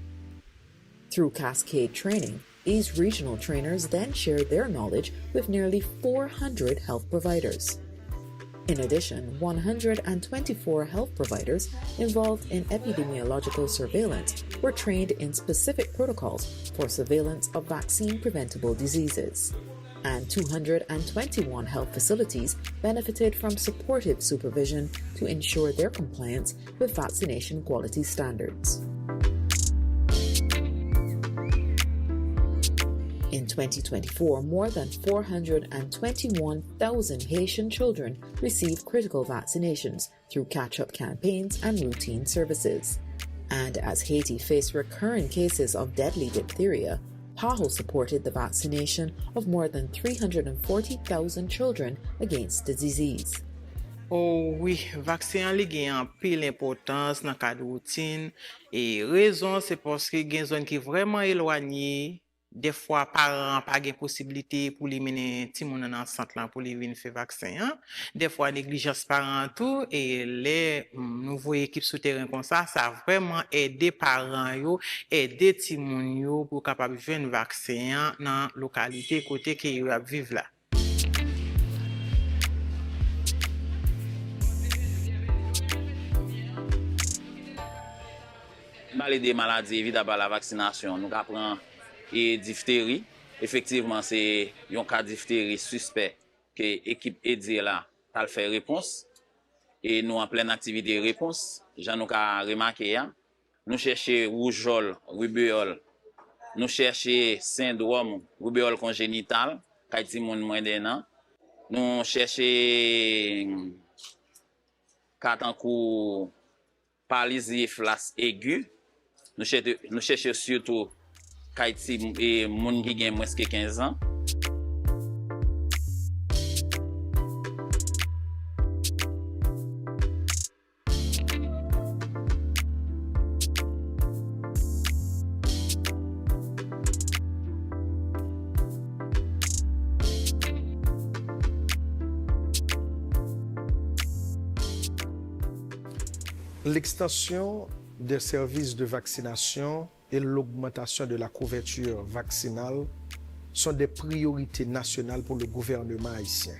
Through Cascade training, these regional trainers then shared their knowledge with nearly 400 health providers. In addition, 124 health providers involved in epidemiological surveillance were trained in specific protocols for surveillance of vaccine-preventable diseases. And 221 health facilities benefited from supportive supervision to ensure their compliance with vaccination quality standards. In 2024, more than 421,000 Haitian children received critical vaccinations through catch-up campaigns and routine services. And as Haiti faced recurring cases of deadly diphtheria, PAHO supported the vaccination of more than 340,000 children against the disease. Oh oui, vaccin li gen an pil importance dans cadre routine et raison c'est parce que gen zone qui vraiment éloigné. Des fois, parents pas gen possibilité pour li mener ti moun nan centre là pour li vinn faire vaccin. Hein? Des fois, négligence parents tout et les nouveaux équipes souterrain comme ça a vraiment aidé parents yo, aider ti moun yo pour capable joindre vaccin dans localité côté que yo vivent là. Parler des maladies évitables par la vaccination, nous apprenons et diphtérie. Effectivement, c'est un cas de diphtérie suspect que l'équipe aidée là a fait réponse. Et nous en pleine activité de réponse, j'en ai remarqué, nous cherchons rougeole, rubéole, nous cherchons syndrome rubéole congénital, qui est moins d'un an. Nous cherchons catankou paralysie flasse aiguë. Nous cherchons surtout Kaiti et moun qui gen moins que 15 ans. L'extension des services de vaccination et l'augmentation de la couverture vaccinale sont des priorités nationales pour le gouvernement haïtien.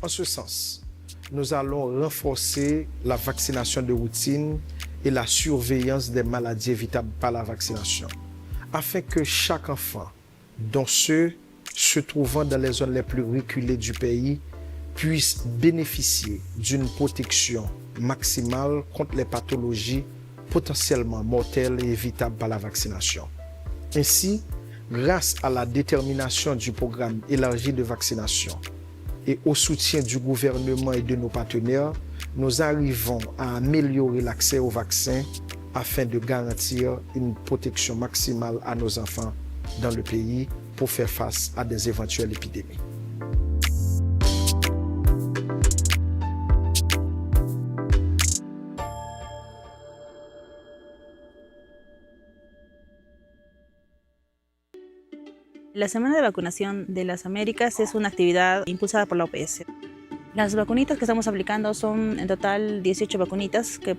En ce sens, nous allons renforcer la vaccination de routine et la surveillance des maladies évitables par la vaccination, afin que chaque enfant, dont ceux se trouvant dans les zones les plus reculées du pays, puisse bénéficier d'une protection maximale contre les pathologies potentiellement mortelles et évitables par la vaccination. Ainsi, grâce à la détermination du programme élargi de vaccination et au soutien du gouvernement et de nos partenaires, nous arrivons à améliorer l'accès aux vaccins afin de garantir une protection maximale à nos enfants dans le pays pour faire face à des éventuelles épidémies. La Semana de Vacunación de las Américas es una actividad impulsada por la OPS. Las vacunitas que estamos aplicando son en total 18 vacunitas que